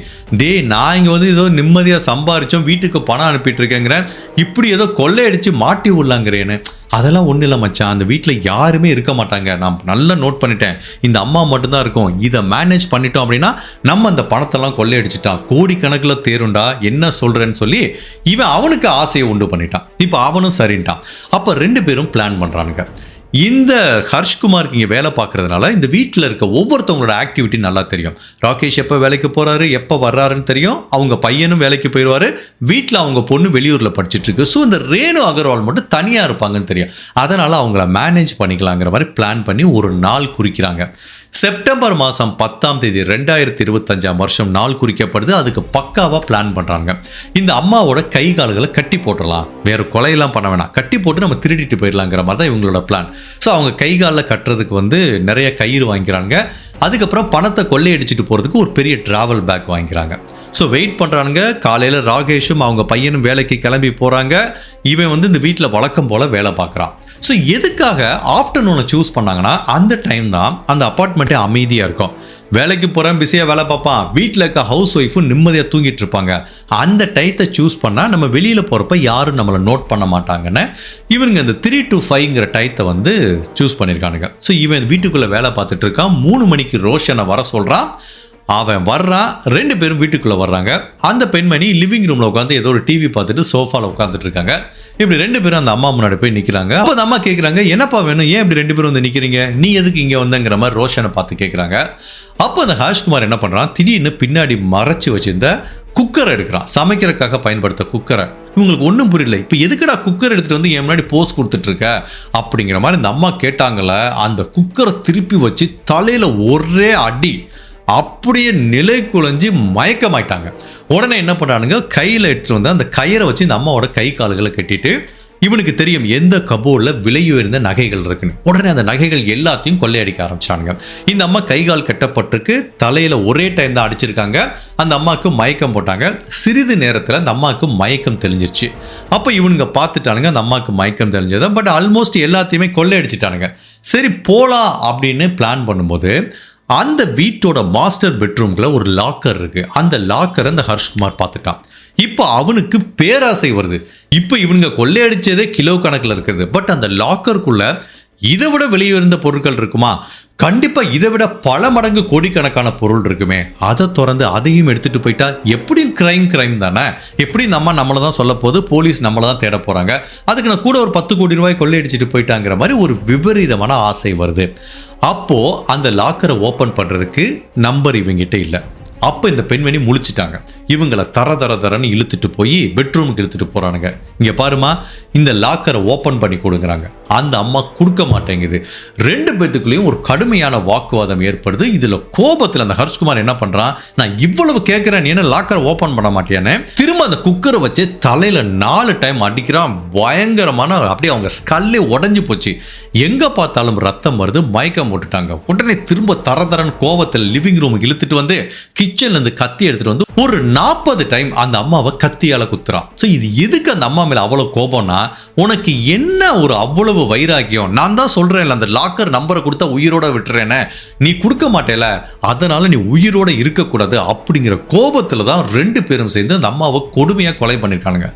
டே நான் இங்கே வந்து ஏதோ நிம்மதியாக சம்பாரித்தோம், வீட்டுக்கு பணம் அனுப்பிட்டு இருக்கேங்கிறேன், இப்படி ஏதோ கொள்ளையடிச்சு மாட்டி விடலாங்கிறேன்னு. அதெல்லாம் ஒன்றும் இல்லை மச்சான், அந்த வீட்டில் யாருமே இருக்க மாட்டாங்க, நான் நல்லா நோட் பண்ணிட்டேன், இந்த அம்மா மட்டும்தான் இருக்கும், இதை மேனேஜ் பண்ணிட்டோம் அப்படின்னா நம்ம அந்த பணத்தெல்லாம் கொள்ளையடிச்சிட்டான், கோடிக்கணக்கில் தேருண்டா, என்ன சொல்கிறேன்னு சொல்லி இவன் அவனுக்கு ஆசையை உண்டு பண்ணிட்டான். இப்போ அவனும் சரின்ட்டான். அப்போ 2 பேரும் பிளான் பண்ணுறானுங்க. இந்த ஹர்ஷ்குமாருக்கு இங்கே வேலை பார்க்கறதுனால இந்த வீட்டில் இருக்க ஒவ்வொருத்தவங்களோட ஆக்டிவிட்டி நல்லா தெரியும். ராகேஷ் எப்போ வேலைக்கு போகிறாரு, எப்போ வர்றாருன்னு தெரியும், அவங்க பையனும் வேலைக்கு போயிடுவார், வீட்டில் அவங்க பொண்ணு வெளியூரில் படிச்சுட்டு இருக்கு. ஸோ இந்த ரேணு அகர்வால் மட்டும் தனியாக இருப்பாங்கன்னு தெரியும். அதனால் அவங்கள மேனேஜ் பண்ணிக்கலாங்கிற மாதிரி பிளான் பண்ணி ஒரு நாள் குறிக்கிறாங்க. செப்டம்பர் மாதம் 10ஆம் தேதி 2025ஆம் வருஷம் நாள் குறிக்கப்படுது. அதுக்கு பக்காவாக பிளான் பண்ணுறாங்க. இந்த அம்மாவோட கை கால்களை கட்டி போட்டுடலாம், வேறு கொலையெல்லாம் பண்ண வேணாம், கட்டி போட்டு நம்ம திருடிட்டு போயிடலாங்கிற மாதிரி தான் இவங்களோட பிளான். ஸோ அவங்க கை காலில் கட்டுறதுக்கு வந்து நிறைய கயிறு வாங்கிக்கிறாங்க. அதுக்கப்புறம் பணத்தை கொள்ளையடிச்சிட்டு போகிறதுக்கு ஒரு பெரிய ட்ராவல் பேக் வாங்கிக்கிறாங்க. ஸோ வெயிட் பண்ணுறானுங்க. காலையில் ராகேஷும் அவங்க பையனும் வேலைக்கு கிளம்பி போகிறாங்க. இவன் வந்து இந்த வீட்டில் வழக்கம் போல் வேலை பார்க்குறான். ஸோ எதுக்காக ஆஃப்டர்நூனை சூஸ் பண்ணாங்கன்னா, அந்த டைம் தான் அந்த அப்பார்ட்மெண்ட்டே அமைதியாக இருக்கும். வேலைக்கு போகிறேன், பிஸியாக வேலை பார்ப்பான், வீட்டில் இருக்க ஹவுஸ் ஒய்ஃபும் நிம்மதியாக தூங்கிட்டு இருப்பாங்க. அந்த டைத்தை சூஸ் பண்ணால் நம்ம வெளியில் போகிறப்ப யாரும் நம்மளை நோட் பண்ண மாட்டாங்கன்னு இவனுங்க இந்த 3 to 5ங்கிற டைத்தை வந்து சூஸ் பண்ணியிருக்கானுங்க. ஸோ இவன் வீட்டுக்குள்ளே வேலை பார்த்துட்டு இருக்கான். 3 மணிக்கு ரோஷனை வர சொல்கிறான். அவன் வர்றான். 2 பேரும் வீட்டுக்குள்ளே வர்றாங்க. அந்த பெண்மணி லிவிங் ரூமில் உட்காந்து ஏதோ ஒரு டிவி பார்த்துட்டு சோஃபாவில் உட்காந்துட்டு இருக்காங்க. இப்படி 2 பேரும் அந்த அம்மா முன்னாடி போய் நிற்கிறாங்க. அப்போ அந்த அம்மா கேட்குறாங்க, என்னப்பா வேணும், ஏன் இப்படி 2 பேரும் வந்து நிற்கிறீங்க, நீ எதுக்கு இங்கே வந்தங்கிற மாதிரி ரோஷனை பார்த்து கேட்குறாங்க. அப்போ அந்த ஹர்ஷ்குமார் என்ன பண்ணுறான், திடீர்னு பின்னாடி மறைச்சி வச்சிருந்த குக்கரை எடுக்கிறான். சமைக்கிறதுக்காக பயன்படுத்த குக்கரை. இவங்களுக்கு ஒன்றும் புரியல, இப்போ எதுக்குடா குக்கர் எடுத்துகிட்டு வந்து என் முன்னாடி போஸ் கொடுத்துட்ருக்க அப்படிங்கிற மாதிரி இந்த அம்மா கேட்டாங்கள. அந்த குக்கரை திருப்பி வச்சு தலையில் ஒரே அடி, அப்படியே நிலை குலைஞ்சி மயக்கமாயிட்டாங்க. உடனே என்ன பண்ணுறானுங்க, கையில் எடுத்துட்டு வந்து அந்த கயிறை வச்சு இந்த அம்மாவோட கை கால்களை கட்டிட்டு, இவனுக்கு தெரியும் எந்த கபோர்டில் விலை உயர்ந்த நகைகள் இருக்குன்னு. உடனே அந்த நகைகள் எல்லாத்தையும் கொள்ளையடிக்க ஆரம்பிச்சானுங்க. இந்த அம்மா கைகால் கட்டப்பட்டிருக்கு, தலையில் ஒரே டைம் தான் அடிச்சிருக்காங்க. அந்த அம்மாவுக்கு மயக்கம் போட்டாங்க. சிறிது நேரத்தில் அந்த அம்மாவுக்கு மயக்கம் தெளிஞ்சிருச்சு. அப்போ இவனுங்க பார்த்துட்டானுங்க அந்த அம்மாவுக்கு மயக்கம் தெளிஞ்சது. பட் ஆல்மோஸ்ட் எல்லாத்தையுமே கொள்ளையடிச்சிட்டானுங்க. சரி போகலாம் அப்படின்னு பிளான் பண்ணும்போது அந்த வீட்டோட மாஸ்டர் பெட்ரூம்ல ஒரு லாக்கர் இருக்கு. அந்த லாக்கரை அந்த ஹர்ஷ்குமார் பார்த்துட்டான். இப்போ அவனுக்கு பேராசை வருது. இப்போ இவனுங்க கொள்ளையடிச்சதே கிலோ கணக்கில் இருக்கிறது. பட் அந்த லாக்கருக்குள்ள இதை விட வெளியே இருந்த பொருட்கள் இருக்குமா? கண்டிப்பா இதை விட பல மடங்கு கோடிக்கணக்கான பொருள் இருக்குமே. அதை திறந்து அதையும் எடுத்துட்டு போயிட்டா எப்படியும் கிரைம் தானே. எப்படி நம்மளை தான் சொல்ல போது, போலீஸ் நம்மளை தான் தேட போறாங்க. அதுக்கு நான் கூட ஒரு 10 கோடி ரூபாய் கொள்ளையடிச்சிட்டு போயிட்டாங்கிற மாதிரி ஒரு விபரீதமான ஆசை வருது. அப்போ அந்த லாக்கரை ஓபன் பண்றதுக்கு நம்பர் இவங்கிட்ட இல்லை. அப்போ இந்த பெண்மணி முழிச்சிட்டாங்க. இவங்களை தரன்னு இழுத்துட்டு போய் பெட்ரூமுக்கு இழுத்துட்டு போறானுங்க. இங்க பாருமா, இந்த லாக்கரை ஓபன் பண்ணி கொடுக்குறாங்க. அந்த அம்மா கொடுக்க மாட்டேங்குது. 2 பேத்துக்குள்ளேயும் ஒரு கடுமையான வாக்குவாதம் ஏற்படுது. இதுல கோபத்தில் அந்த ஹர்ஷ்குமார் என்ன பண்றான், நான் இவ்வளவு கேட்கிறேன், நீ என்ன லாக்கரை ஓபன் பண்ண மாட்டேன்னு திரும்ப அந்த குக்கரை வச்சு தலையில 4 டைம் அடிக்கிறான். பயங்கரமான, அப்படியே அவங்க ஸ்கல்லே உடஞ்சு போச்சு. எங்க பார்த்தாலும் ரத்தம் வருது. மயக்கம் போட்டுட்டாங்க. உடனே திரும்ப தரன்னு கோபத்தில் லிவிங் ரூமுக்கு இழுத்துட்டு வந்து கிச்சன்ல இருந்து கத்தி எடுத்துட்டு வந்து ஒரு 40 டைம் அந்த அம்மாவை கத்தியால குத்துறான். சோ இது எதுக்கு அந்த அம்மா மேல அவ்வளவு கோபம்னா, உனக்கு என்ன ஒரு அவ்வளவு வைராக்கியம்? நான் தான் சொல்றேன்ல, அந்த லாக்கர் நம்பரை கொடுத்தா உயிரோட விட்டுறேன்னு, நீ கொடுக்க மாட்டேல, அதனால நீ உயிரோட இருக்கக்கூடாது அப்படிங்கிற கோபத்துல தான் 2 பேரும் சேர்ந்து அந்த அம்மாவை கொடுமையா கொலை பண்ணிருக்கானுங்க.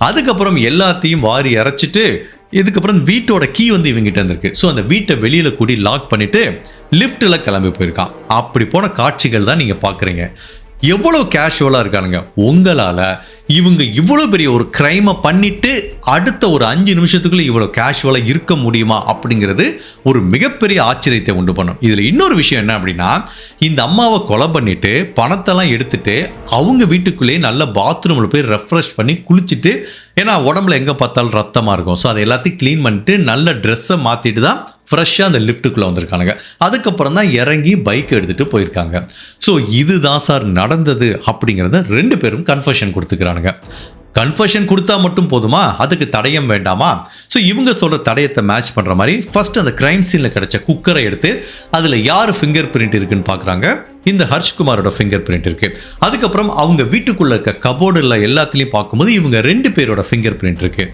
அதுக்கப்புறம் எல்லாத்தையும் வாரி அரைச்சிட்டு இதுக்கப்புறம் வீட்டோட கீ வந்து இவங்கிட்ட இருந்திருக்கு. ஸோ அந்த வீட்டை வெளியில கூடி லாக் பண்ணிட்டு லிஃப்ட்ல கிளம்பி போயிருக்கான். அப்படி போன காட்சிகள் தான் நீங்க பாக்குறீங்க. எவ்வளவு கேஷுவலா இருக்கானுங்க. உங்களால இவங்க இவ்வளவு பெரிய ஒரு கிரைமை பண்ணிட்டு அடுத்த ஒரு 5 நிமிஷத்துக்குள்ள இவ்வளவு கேஷுவலா இருக்க முடியுமா அப்படிங்கிறது ஒரு மிகப்பெரிய ஆச்சரியத்தை உண்டு பண்ணும். இதுல இன்னொரு விஷயம் என்ன அப்படின்னா, இந்த அம்மாவை கொலை பண்ணிட்டு பணத்தெல்லாம் எடுத்துட்டு அவங்க வீட்டுக்குள்ளேயே நல்ல பாத்ரூம்ல போய் ரெஃப்ரெஷ் பண்ணி குளிச்சுட்டு, ஏன்னா உடம்புல எங்க பார்த்தாலும் ரத்தமா இருக்கும், ஸோ அதை எல்லாத்தையும் கிளீன் பண்ணிட்டு நல்ல ட்ரெஸ்ஸை மாத்திட்டு தான் ஃப்ரெஷ்ஷாக அந்த லிஃப்ட்டுக்குள்ளே வந்திருக்கானுங்க. அதுக்கப்புறம் தான் இறங்கி பைக் எடுத்துகிட்டு போயிருக்காங்க. ஸோ இதுதான் சார் நடந்தது அப்படிங்கிறத 2 பேரும் கன்ஃபெஷன் கொடுத்துக்கிறானுங்க. கன்ஃபெஷன் கொடுத்தா மட்டும் போதுமா, அதுக்கு தடயம் வேண்டாமா? ஸோ இவங்க சொல்கிற தடயத்தை மேட்ச் பண்ணுற மாதிரி ஃபர்ஸ்ட் அந்த கிரைம் சீனில் கிடைச்ச குக்கரை எடுத்து அதில் யார் ஃபிங்கர் பிரிண்ட் இருக்குன்னு பார்க்குறாங்க. இந்த ஹர்ஷ்குமாரோட ஃபிங்கர் பிரிண்ட் இருக்கு. அதுக்கப்புறம் அவங்க வீட்டுக்குள்ள இருக்க கபோர்டில் எல்லாத்துலேயும் பார்க்கும்போது இவங்க 2 பேரோட ஃபிங்கர் பிரிண்ட் இருக்கு.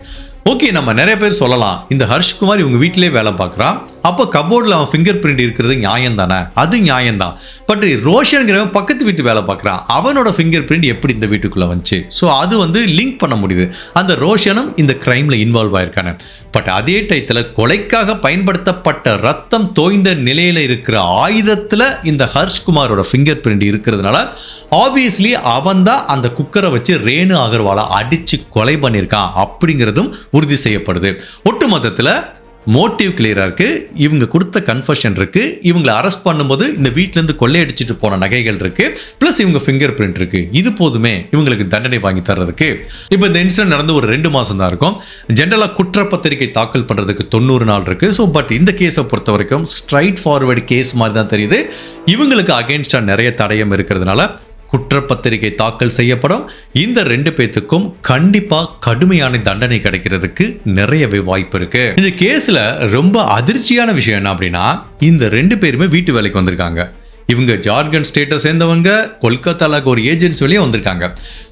ஓகே, நம்ம நிறைய பேர் சொல்லலாம், இந்த ஹர்ஷ்குமார் இவங்க வீட்டிலே வேலை பார்க்குறான், அப்போ கபோர்டில் அவன் ஃபிங்கர் பிரிண்ட் இருக்கிறது நியாயம் தானே? அது நியாயம்தான். பட் ரோஷன்கிறவன் பக்கத்து வீட்டு வேலை பார்க்குறான், அவனோட ஃபிங்கர் பிரிண்ட் எப்படி இந்த வீட்டுக்குள்ளே வந்துச்சு? ஸோ அது வந்து லிங்க் பண்ண முடியுது. அந்த ரோஷனும் இந்த கிரைமில் இன்வால்வ் ஆயிருக்கானே. பட் அதே டயத்தில் கொலைக்காக பயன்படுத்தப்பட்ட ரத்தம் தோய்ந்த நிலையில் இருக்கிற ஆயுதத்தில் இந்த ஹர்ஷ்குமாரோட ஃபிங்கர் பிரிண்ட் இருக்கிறதுனால ஆப்வியஸ்லி அவன் தான் அந்த குக்கரை வச்சு ரேணு அகர்வாலை அடிச்சு கொலை பண்ணியிருக்கான் அப்படிங்கிறதும் உறுதி செய்யப்படுது. ஒட்டுமொத்தத்தில் மோட்டிவ் கிளியரா இருக்கு. இவங்க கொடுத்த கன்ஃபெஷன் இருக்கு. இவங்களை அரெஸ்ட் பண்ணும்போது இந்த வீட்டுல இருந்து கொள்ளையடிச்சிட்டு போன நகைகள் இருக்கு, பிளஸ் இவங்க ஃபிங்கர் பிரிண்ட் இருக்கு. இது போதுமே இவங்களுக்கு தண்டனை வாங்கி தர்றதுக்கு. இப்போ இந்த இன்சிடென்ட் நடந்து ஒரு 2 மாசம் தான் இருக்கும். ஜெனரலா குற்றப்பத்திரிகை தாக்கல் பண்றதுக்கு 90 நாள் இருக்கு. ஸோ பட் இந்த கேஸை பொறுத்த வரைக்கும் ஸ்ட்ரைட் ஃபார்வர்டு கேஸ் மாதிரி தான் தெரியுது. இவங்களுக்கு அகைன்ஸ்டா நிறைய தடயம் இருக்கிறதுனால குற்றப்பத்திரிகை தாக்கல் செய்யப்படும். இந்த 2 பேத்துக்கும் கண்டிப்பா கடுமையான தண்டனை கிடைக்கிறதுக்கு நிறையவே வாய்ப்பு இருக்கு. இந்த கேஸ்ல ரொம்ப அதிர்ச்சியான விஷயம் என்ன அப்படின்னா, இந்த 2 பேருமே வீட்டு வேலைக்கு வந்திருக்காங்க. இவங்க ஜார்க்கண்ட் ஸ்டேட்டை சேர்ந்தவங்க, கொல்கத்தால ஒரு ஏஜென்சி வழியாக வந்திருக்காங்க.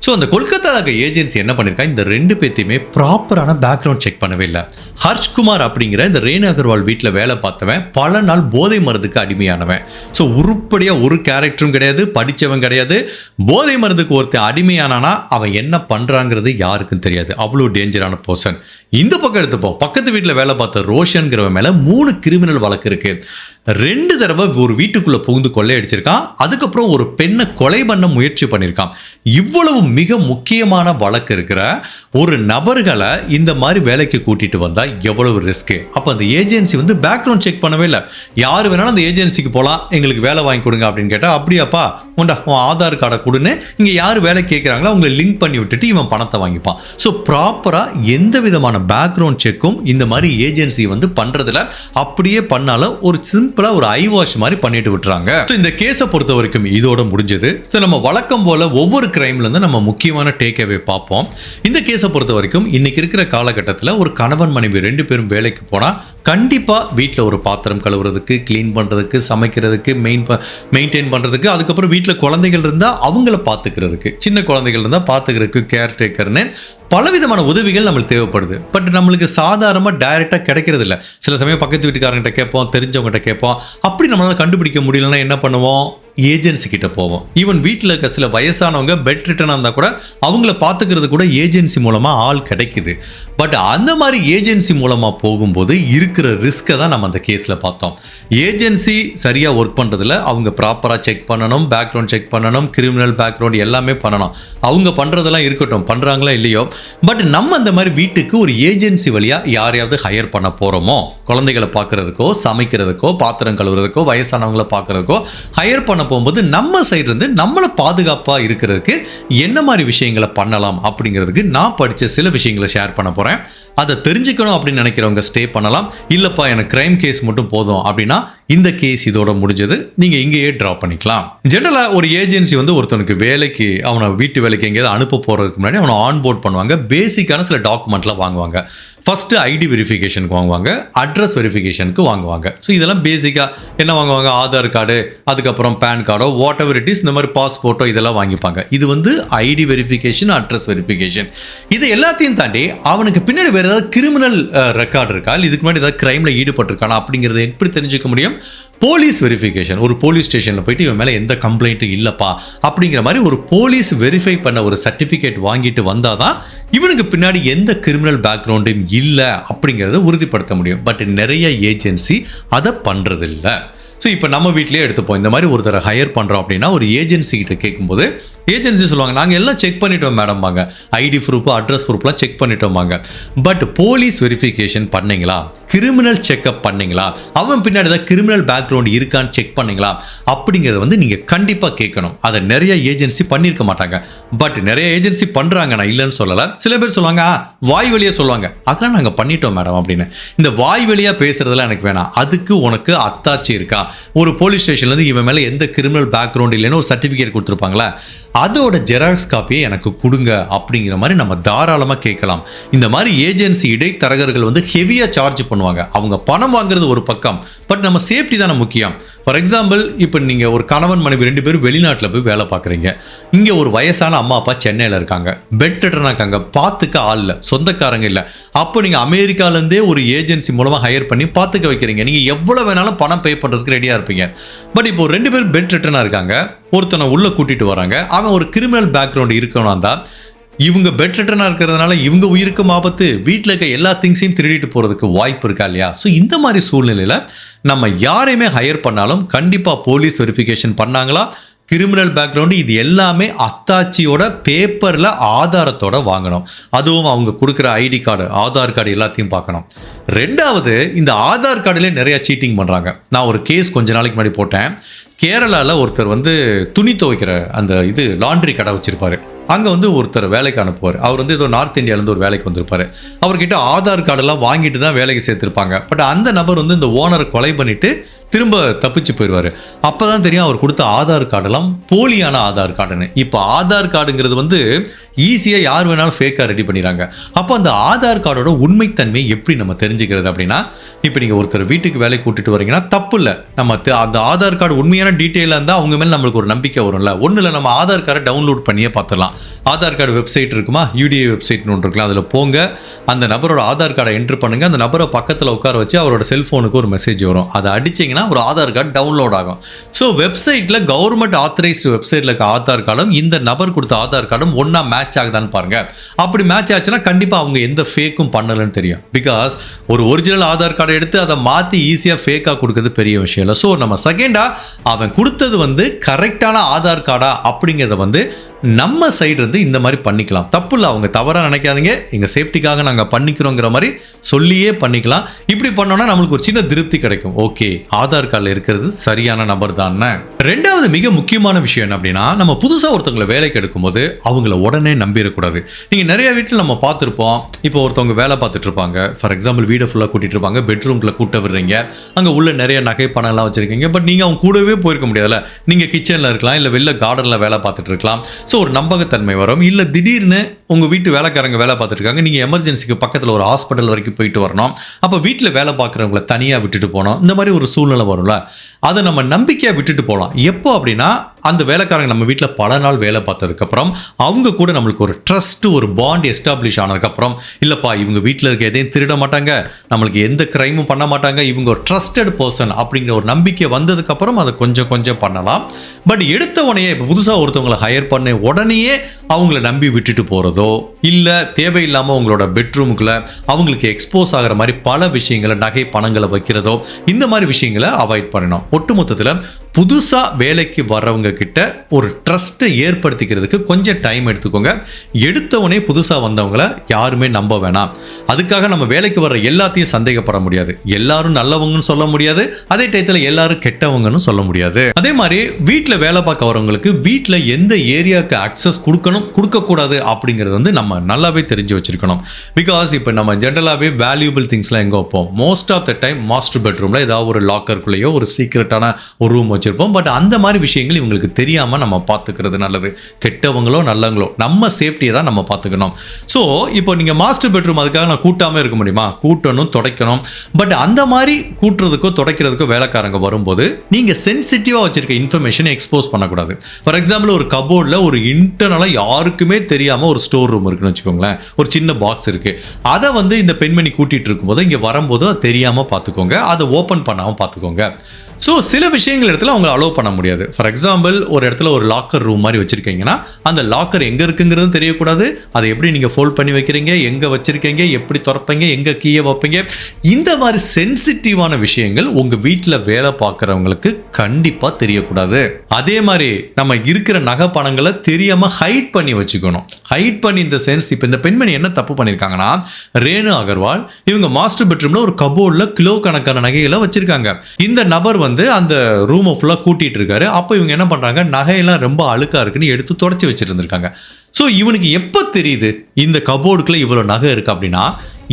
ஸோ அந்த கொல்கத்தால ஏஜென்சி என்ன பண்ணியிருக்காங்க, இந்த 2 பேத்தையுமே ப்ராப்பரான பேக்ரவுண்ட் செக் பண்ணவே இல்லை. ஹர்ஷ்குமார் அப்படிங்கிற இந்த ரேணு அகர்வால் வீட்டில் வேலை பார்த்தவன் பல நாள் போதை மருந்துக்கு அடிமையானவன். ஸோ உருப்படியாக ஒரு கேரக்டரும் கிடையாது, படித்தவன் கிடையாது. போதை மருந்துக்கு ஒருத்தன் அடிமையானானா அவன் என்ன பண்ணுறாங்கிறது யாருக்கும் தெரியாது. அவ்வளோ டேஞ்சரான பர்சன். இந்த பக்கம் எடுத்துப்போம், பக்கத்து வீட்டில் வேலை பார்த்த ரோஷன்கிறவன் மேலே 3 கிரிமினல் வழக்கு இருக்கு. 2 தடவை ஒரு வீட்டுக்குள்ள புகுந்து கொள்ளையடிச்சிருக்கான். அதுக்கப்புறம் ஒரு பெண்ணை கொலை பண்ண முயற்சி பண்ணியிருக்கான். இவ்வளவு மிக முக்கியமான வழக்கு இருக்கிற ஒரு நபர்களை இந்த மாதிரி வேலைக்கு கூட்டிட்டு வந்தா எவ்வளவு ரிஸ்க். அப்ப அந்த ஏஜென்சி வந்து பேக்ரவுண்ட் செக் பண்ணவே இல்லை. யார் வேணாலும் அந்த ஏஜென்சிக்கு போகலாம், எங்களுக்கு வேலை வாங்கி கொடுங்க அப்படின்னு கேட்டா, அப்படியாப்பா உண்டா உன் ஆதார் கார்டை கொடுன்னு இங்க யார் வேலை கேட்கிறாங்களோ அவங்களை லிங்க் பண்ணி விட்டுட்டு இவன் பணத்தை வாங்கிப்பான். ஸோ ப்ராப்பரா எந்த விதமான பேக்ரவுண்ட் செக்கும் இந்த மாதிரி ஏஜென்சி வந்து பண்றதுல, அப்படியே பண்ணாலும் ஒரு சிம்பிளா ஒரு ஐ வாஷ் மாதிரி பண்ணிட்டு விட்டுறாங்க. இந்த கேஸை பொறுத்த வரைக்கும் இதோட முடிஞ்சது. நம்ம வழக்கம் போல ஒவ்வொரு கிரைம்ல இருந்து நம்ம முக்கியமான டேக் அவே பார்ப்போம். இந்த கேஸை பொறுத்த வரைக்கும் இன்னைக்கு இருக்கிற காலகட்டத்தில் ஒரு கணவன் மனைவி 2 பேரும் வேலைக்கு போனா கண்டிப்பா வீட்டில் ஒரு பாத்திரம் கழுவுறதுக்கு, கிளீன் பண்றதுக்கு, சமைக்கிறதுக்கு, மெயின்டைன் பண்றதுக்கு, அதுக்கப்புறம் வீட்டில் குழந்தைகள் இருந்தா அவங்கள பார்த்துக்கிறதுக்கு, சின்ன குழந்தைகள் இருந்தா பார்த்துக்கிறதுக்கு கேர் டேக்கர்னு பலவிதமான உதவிகள் நம்மளுக்கு தேவைப்படுது. பட் நம்மளுக்கு சாதாரணமாக டைரெக்டாக கிடைக்கிறது இல்லை. சில சமயம் பக்கத்து வீட்டுக்காரங்கிட்ட கேட்போம், தெரிஞ்சவங்ககிட்ட கேட்போம். அப்படி நம்மளால் கண்டுபிடிக்க முடியலன்னா என்ன பண்ணுவோம்? ஏஜென்சி கிட்ட போவோம். ஈவன் வீட்டில் இருக்க சில வயசானவங்க பெட் ரிட்டனாக இருந்தால் கூட அவங்கள பார்த்துக்கிறது கூட ஏஜென்சி மூலமாக ஆள் கிடைக்குது. பட் அந்த மாதிரி ஏஜென்சி மூலமாக போகும்போது இருக்கிற ரிஸ்க்கை தான் நம்ம அந்த கேஸில் பார்த்தோம். ஏஜென்சி சரியாக ஒர்க் பண்ணுறதில்ல. அவங்க ப்ராப்பராக செக் பண்ணணும், பேக்ரவுண்ட் செக் பண்ணணும், கிரிமினல் பேக்ரவுண்ட் எல்லாமே பண்ணணும். அவங்க பண்ணுறதெல்லாம் இருக்கட்டும், பண்ணுறாங்களா இல்லையோ. பட் நம்ம அந்த மாதிரி வீட்டுக்கு ஒரு ஏஜென்சி வழியாக யாரையாவது ஹையர் பண்ண போகிறோமோ, குழந்தைகளை பார்க்குறதுக்கோ, சமைக்கிறதுக்கோ, பாத்திரம் கழுவுறதுக்கோ, வயசானவங்களை பார்க்குறதுக்கோ ஹையர் பண்ண போகும்போது நம்ம சைடு இருந்து நம்மளை பாதுகாப்பாக இருக்கிறதுக்கு என்ன மாதிரி விஷயங்களை பண்ணலாம் அப்படிங்கிறதுக்கு நான் படித்த சில விஷயங்களை ஷேர் பண்ண போகிறேன். அதை தெரிஞ்சுக்கணும் அப்படின்னு நினைக்கிறவங்க ஸ்டே பண்ணலாம். இல்லைப்பா எனக்கு கிரைம் கேஸ் மட்டும் போதும் அப்படின்னா இந்த கேஸ் இதோட முடிஞ்சது, நீங்கள் இங்கேயே ட்ரா பண்ணிக்கலாம். ஜென்ரலாக ஒரு ஏஜென்சி ஒருத்தனுக்கு வேலைக்கு, அவனை வீட்டு வேலைக்கு எங்கேயாவது அனுப்ப போகிறதுக்கு முன்னாடி அவனை ஆன்போர்ட் பண்ணுவாங்க. பேசிக்கான சில டாக்குமெண்ட்லாம் வாங்குவாங்க. ஃபஸ்ட்டு ஐடி வெரிஃபிகேஷனுக்கு வாங்குவாங்க, அட்ரஸ் வெரிஃபிகேஷனுக்கு வாங்குவாங்க. ஸோ இதெல்லாம் பேசிக்காக என்ன வாங்குவாங்க? ஆதார் கார்டு, அதுக்கப்புறம் பேன் கார்டோ, வாட் எவர் இட் இஸ், இந்த மாதிரி பாஸ்போர்ட்டோ இதெல்லாம் வாங்கிப்பாங்க. இது ஐடி வெரிஃபிகேஷன், அட்ரஸ் வெரிஃபிகேஷன். இது எல்லாத்தையும் தாண்டி அவனுக்கு பின்னாடி வேறு ஏதாவது கிரிமினல் ரெக்கார்டு இருக்கா, இல்லை இதுக்கு முன்னாடி ஏதாவது கிரைமில் ஈடுபட்டிருக்கானா அப்படிங்கிறத எப்படி தெரிஞ்சுக்க முடியும்? Police verification. ஒரு போலீஸ் ஸ்டேஷனில் போயிட்டு இவன் மேலே எந்த கம்ப்ளைண்ட்டும் இல்லைப்பா அப்படிங்கிற மாதிரி ஒரு போலீஸ் வெரிஃபை பண்ண ஒரு சர்டிஃபிகேட் வாங்கிட்டு வந்தால் தான் இவனுக்கு பின்னாடி எந்த கிரிமினல் பேக்ரவுண்டும் இல்லை அப்படிங்கிறத உறுதிப்படுத்த முடியும். பட் நிறைய ஏஜென்சி அதை பண்ணுறதில்லை. ஸோ இப்போ நம்ம வீட்டிலே எடுத்துப்போம். இந்த மாதிரி ஒருத்தரை ஹையர் பண்ணுறோம் அப்படின்னா ஒரு ஏஜென்சி கிட்ட கேட்கும்போது ஏஜென்சி சொல்லுவாங்க, நாங்கள் எல்லாம் செக் பண்ணிட்டோம் மேடம் வாங்க, ஐடி ப்ரூஃப், அட்ரஸ் ப்ரூஃப்லாம் செக் பண்ணிட்டோம் வாங்க. பட் போலீஸ் வெரிஃபிகேஷன் பண்ணீங்களா, கிரிமினல் செக்அப் பண்ணீங்களா, அவன் பின்னாடி தான் கிரிமினல் பேக்ரவுண்ட் இருக்கான்னு செக் பண்ணீங்களா அப்படிங்கிறத நீங்கள் கண்டிப்பாக கேட்கணும். அதை நிறைய ஏஜென்சி பண்ணியிருக்க மாட்டாங்க. பட் நிறைய ஏஜென்சி பண்ணுறாங்க, நான் இல்லைன்னு சொல்லலை. சில பேர் சொல்லுவாங்க, வாய் வழியாக சொல்லுவாங்க, அதெல்லாம் நாங்கள் பண்ணிட்டோம் மேடம் அப்படின்னு. இந்த வாய் வழியாக பேசுறதுலாம் எனக்கு வேணாம். அதுக்கு உனக்கு அத்தாட்சி இருக்கா? ஒரு போலீஸ் ஸ்டேஷன்லேருந்து இவன் மேலே எந்த கிரிமினல் பேக்ரவுண்ட் இல்லைன்னு ஒரு சர்டிஃபிகேட் கொடுத்துருப்பாங்களா, அதோட ஜெராக்ஸ் காப்பியை எனக்கு கொடுங்க அப்படிங்கிற மாதிரி நம்ம தாராளமாக கேட்கலாம். இந்த மாதிரி ஏஜென்சி இடைத்தரகர்கள் ஹெவியாக சார்ஜ் பண்ணுவாங்க. அவங்க பணம் வாங்குறது ஒரு பக்கம், பட் நம்ம சேஃப்டி தானே முக்கியம். ஃபார் எக்ஸாம்பிள், இப்போ நீங்கள் ஒரு கணவன் மனைவி 2 பேரும் வெளிநாட்டில் போய் வேலை பார்க்குறீங்க. இங்கே ஒரு வயசான அம்மா அப்பா சென்னையில் இருக்காங்க, பெட் ரிட்டனாக இருக்காங்க, பார்த்துக்க ஆள் இல்லை, சொந்தக்காரங்க இல்லை. அப்போ நீங்கள் அமெரிக்காலேருந்தே ஒரு ஏஜென்சி மூலமாக ஹையர் பண்ணி பார்த்துக்க வைக்கிறீங்க. நீங்கள் எவ்வளோ வேணாலும் பணம் பே பண்ணுறதுக்கு ரெடியாக இருப்பீங்க. பட் இப்போ 2 பேர் பெட் ரிட்டனாக இருக்காங்க, ஒருத்தனை உள்ளே கூட்டிகிட்டு வராங்க, அவன் ஒரு கிரிமினல் பேக்ரவுண்ட் இருக்கணும் தான். இவங்க பெட் ரிட்டனாக இருக்கிறதுனால இவங்க உயிருக்கும் ஆபத்து, வீட்டில் இருக்க எல்லா திங்ஸையும் திருடிட்டு போகிறதுக்கு வாய்ப்பு இருக்கா இல்லையா? ஸோ இந்த மாதிரி சூழ்நிலையில் நம்ம யாரையுமே ஹையர் பண்ணாலும் கண்டிப்பாக போலீஸ் வெரிஃபிகேஷன் பண்ணாங்களா, கிரிமினல் பேக்ரவுண்டு, இது எல்லாமே அத்தாட்சியோட பேப்பரில் ஆதாரத்தோட வாங்கணும். அதுவும் அவங்க கொடுக்குற ஐடி கார்டு, ஆதார் கார்டு எல்லாத்தையும் பார்க்கணும். ரெண்டாவது, இந்த ஆதார் கார்டுலேயே நிறையா சீட்டிங் பண்ணுறாங்க. நான் ஒரு கேஸ் கொஞ்ச நாளைக்கு முன்னாடி போட்டேன். கேரளாவில் ஒருத்தர் துணி துவைக்கிற அந்த லாண்ட்ரி கடை வச்சுருப்பார். அங்கே ஒருத்தர் வேலைக்கு அனுப்புவார். அவர் ஏதோ நார்த் இந்தியாவிலேருந்து ஒரு வேலைக்கு வந்திருப்பார். அவர்கிட்ட ஆதார் கார்டெல்லாம் வாங்கிட்டு தான் வேலைக்கு சேர்த்துருப்பாங்க. பட் அந்த நபர் இந்த ஓனரை கொலை பண்ணிவிட்டு திரும்ப தப்பிச்சு போயிடுவார். அப்போ தான் தெரியும் அவர் கொடுத்த ஆதார் கார்டெல்லாம் போலியான ஆதார் கார்டுன்னு. இப்போ ஆதார் கார்டுங்கிறது ஈஸியாக யார் வேணாலும் ஃபேக்காக ரெடி பண்ணிடுறாங்க. அப்போ அந்த ஆதார் கார்டோட உண்மைத்தன்மை எப்படி நம்ம தெரிஞ்சுக்கிறது அப்படின்னா, இப்போ நீங்கள் ஒருத்தர் வீட்டுக்கு வேலைக்கு கூட்டிட்டு வரீங்கன்னா தப்பு இல்லை, நம்ம அந்த ஆதார் கார்டு உண்மையான டீட்டெயிலாக இருந்தால் அவங்க மேலே நம்மளுக்கு ஒரு நம்பிக்கை வரும்ல. ஒன்றும் இல்லை, நம்ம ஆதார் கார்டை டவுன்லோட் பண்ணியே பார்த்துடலாம். ஆதார் கார்டு வெப்சைட் இருக்குமா, யூடிஐ வெப்சைட்னு ஒன்று இருக்கலாம், அதில் போங்க, அந்த நபரோட ஆதார் கார்டை என்ட்ரு பண்ணுங்கள், அந்த நபரை பக்கத்தில் உட்கார வச்சு அவரோட செல்ஃபோனுக்கு ஒரு மெசேஜ் வரும். அதை அடிச்சிங்கன்னா ஒரு ஆதார் கார்டு டவுன்லோட் ஆகும். ஸோ வெப்சைட்டில் கவர்மெண்ட் ஆத்தரைஸ்டு வெப்சைட்டில் இருக்க ஆதார் கார்டும் இந்த நபர் கொடுத்த ஆதார் கார்டும் ஒன்றா மேட்ச் ஆகுதான்னு பாருங்க. அப்படி மேட்ச் ஆச்சுன்னா கண்டிப்பாக அவங்க எந்த ஃபேக்கும் பண்ணலன்னு தெரியும். பிகாஸ் ஒரு ஒரிஜினல் ஆதார் கார்டை எடுத்து அதை மாற்றி ஈஸியாக ஃபேக்காக கொடுக்குறது பெரிய விஷயம் இல்லை. ஸோ நம்ம செகண்டாக அவன் கொடுத்தது கரெக்டான ஆதார் கார்டா அப்படிங்கிறத நம்ம சைடு இருந்து இந்த மாதிரி பண்ணிக்கலாம். தப்பு இல்லை, அவங்க தவறாக நினைக்காதீங்க, எங்கள் சேஃப்டிக்காக நாங்கள் பண்ணிக்கிறோங்கிற மாதிரி சொல்லியே பண்ணிக்கலாம். இப்படி பண்ணோன்னா நம்மளுக்கு ஒரு சின்ன திருப்தி கிடைக்கும். ஓகே, ஆதார் கார்டில் இருக்கிறது சரியான நபர் தானே. ரெண்டாவது மிக முக்கியமான விஷயம் என்ன அப்படின்னா, நம்ம புதுசாக ஒருத்தவங்களை வேலைக்கு எடுக்கும்போது அவங்கள உடனே நம்பிடக்கூடாது. நீங்கள் நிறைய வீட்டில் நம்ம பார்த்துருப்போம். இப்போ ஒருத்தவங்க வேலை பார்த்துட்டு இருப்பாங்க. ஃபார் எக்ஸாம்பிள், வீடை ஃபுல்லாக கூட்டிகிட்டு இருப்பாங்க, பெட்ரூம்குள்ளே கூட்ட விடுறீங்க, அங்கே உள்ள நிறைய நகை பணம்லாம் வச்சுருக்கீங்க. பட் நீங்கள் அவங்க கூடவே போயிருக்க முடியாதுல்ல. நீங்கள் கிச்சனில் இருக்கலாம், இல்லை வெளில கார்டனில் வேலை பார்த்துட்டு இருக்கலாம். ஸோ ஒரு நம்பகத்தன்மை வரும். இல்லை திடீர்னு உங்கள் வீட்டு வேலைக்காரங்க வேலை பார்த்துட்டு இருக்காங்க, நீங்கள் எமர்ஜென்சிக்கு பக்கத்தில் ஒரு ஹாஸ்பிட்டல் வரைக்கும் போயிட்டு வரணும். அப்போ வீட்டில் வேலை பார்க்குறவங்கள தனியாக விட்டுட்டு போனோம், இந்த மாதிரி ஒரு சூழ்நிலை வரும்ல. அதை நம்ம நம்பிக்கையாக விட்டுட்டு போகலாம். எப்போ அப்படின்னா, அந்த வேலைக்காரங்க நம்ம வீட்டில் பல நாள் வேலை பார்த்ததுக்கப்புறம் அவங்க கூட நம்மளுக்கு ஒரு ட்ரஸ்ட், ஒரு பாண்ட் எஸ்டாப்ளிஷ் ஆனதுக்கப்புறம், இல்லைப்பா இவங்க வீட்டில் இருக்க எதையும் திருட மாட்டாங்க, நம்மளுக்கு எந்த கிரைமும் பண்ண மாட்டாங்க, இவங்க ஒரு ட்ரஸ்டட் பர்சன் அப்படிங்கிற ஒரு நம்பிக்கை வந்ததுக்கப்புறம் அதை கொஞ்சம் கொஞ்சம் பண்ணலாம். பட் எடுத்த உடனே இப்போ புதுசாக ஒருத்தவங்களை ஹையர் பண்ண உடனேயே அவங்கள நம்பி விட்டுட்டு போகிறதோ, இல்லை தேவையில்லாமல் உங்களோட பெட்ரூமுக்குள்ள அவங்களுக்கு எக்ஸ்போஸ் ஆகிற மாதிரி பல விஷயங்களை, நகை பணங்களை வைக்கிறதோ, இந்த மாதிரி விஷயங்களை அவாய்ட் பண்ணணும். ஒட்டுமொத்தத்தில் புதுசாக வேலைக்கு வர்றவங்க கிட்ட ஒரு ட்ரஸ்ட்டை ஏற்படுத்திக்கிறதுக்கு கொஞ்சம் டைம் எடுத்துக்கோங்க. எடுத்தவனே புதுசாக வந்தவங்கள யாருமே நம்ப வேணாம். அதுக்காக நம்ம வேலைக்கு வர்ற எல்லாத்தையும் சந்தேகப்பட முடியாது. எல்லாரும் நல்லவங்கன்னு சொல்ல முடியாது, அதே டயத்தில் எல்லாரும் கெட்டவங்கன்னு சொல்ல முடியாது. அதே மாதிரி வீட்டில் வேலை பார்க்க வரவங்களுக்கு வீட்டில் எந்த ஏரியாவுக்கு அக்சஸ் கொடுக்கணும், கொடுக்கக்கூடாது அப்படிங்கிறது வந்து நம்ம நல்லாவே தெரிஞ்சு வச்சிருக்கணும். பிகாஸ் இப்போ நம்ம ஜென்ரலாகவே வேல்யூபிள் திங்ஸ்லாம் எங்கே வைப்போம்? Most of the time master பெட்ரூமில் ஏதாவது ஒரு லாக்கருக்குள்ளேயோ ஒரு சீக்ரெட்டான ஒரு ரூம் வச்சிருப்போம். பட் அந்த மாதிரி விஷயங்கள் இவங்களுக்கு தெரியாமல் நம்ம பார்த்துக்கிறது நல்லது. கெட்டவங்களோ நல்லவங்களோ நம்ம சேஃப்டியை தான் நம்ம பார்த்துக்கணும். ஸோ இப்போ நீங்கள் மாஸ்டர் பெட்ரூம் அதுக்காக நான் கூட்டாமல் இருக்க முடியுமா? கூட்டணும், துடைக்கணும். பட் அந்த மாதிரி கூட்டுறதுக்கோ துடைக்கிறதுக்கோ வேலைக்காரங்க வரும்போது நீங்கள் சென்சிட்டிவாக வச்சிருக்க இன்ஃபர்மேஷனை எக்ஸ்போஸ் பண்ணக்கூடாது. ஃபார் எக்ஸாம்பிள் ஒரு கபோர்டில் ஒரு இன்டர்னலாக யாருக்குமே தெரியாமல் ஒரு ஸ்டோர் ரூம் இருக்குன்னு வச்சுக்கோங்களேன், ஒரு சின்ன பாக்ஸ் இருக்குது. அதை வந்து இந்த பெண்மணி கூட்டிகிட்டு இருக்கும்போது இங்கே வரும்போது அது தெரியாமல் பார்த்துக்கோங்க, அதை ஓப்பன் பண்ணாமல் பார்த்துக்கோங்க. ஸோ சில விஷயங்கள் இடத்துல அவங்க அலோவ் பண்ண முடியாது. ஃபார் எக்ஸாம்பிள் ஒரு இடத்துல ஒரு லாக்கர் ரூம் மாதிரி வச்சுருக்கீங்கன்னா அந்த லாக்கர் எங்கே இருக்குங்கிறது தெரியக்கூடாது. அதை எப்படி நீங்கள் ஃபோல்ட் பண்ணி வைக்கிறீங்க, எங்கே வச்சுருக்கீங்க, எப்படி திறப்பீங்க, எங்கே கீயை வைப்பீங்க, இந்த மாதிரி சென்சிட்டிவான விஷயங்கள் உங்கள் வீட்டில் வேலை பார்க்குறவங்களுக்கு கண்டிப்பாக தெரியக்கூடாது. அதே மாதிரி நம்ம இருக்கிற நகை பணங்களை தெரியாமல் ஹைட் பண்ணி வச்சுக்கணும். ஹைட் பண்ணி இந்த சென்ஸ், இப்போ இந்த பெண்மணி என்ன தப்பு பண்ணியிருக்காங்கன்னா, ரேணு அகர்வால் இவங்க மாஸ்டர் பெட்ரூமில் ஒரு கபோர்டில் கிலோ கணக்கான நகைகளை வச்சுருக்காங்க. இந்த நபர் வந்து அந்த ரூமை ஃபுல்லாக கூட்டிகிட்டு இருக்காரு. அப்போ இவங்க என்ன பண்ணுறாங்க, நகையெல்லாம் ரொம்ப அழுக்காக இருக்குன்னு எடுத்து தொடச்சி வச்சுட்டு இருந்திருக்காங்க. ஸோ இவனுக்கு எப்போ தெரியுது இந்த கபோர்டுக்குள்ளே இவ்வளோ நகை இருக்குது அப்படின்னா,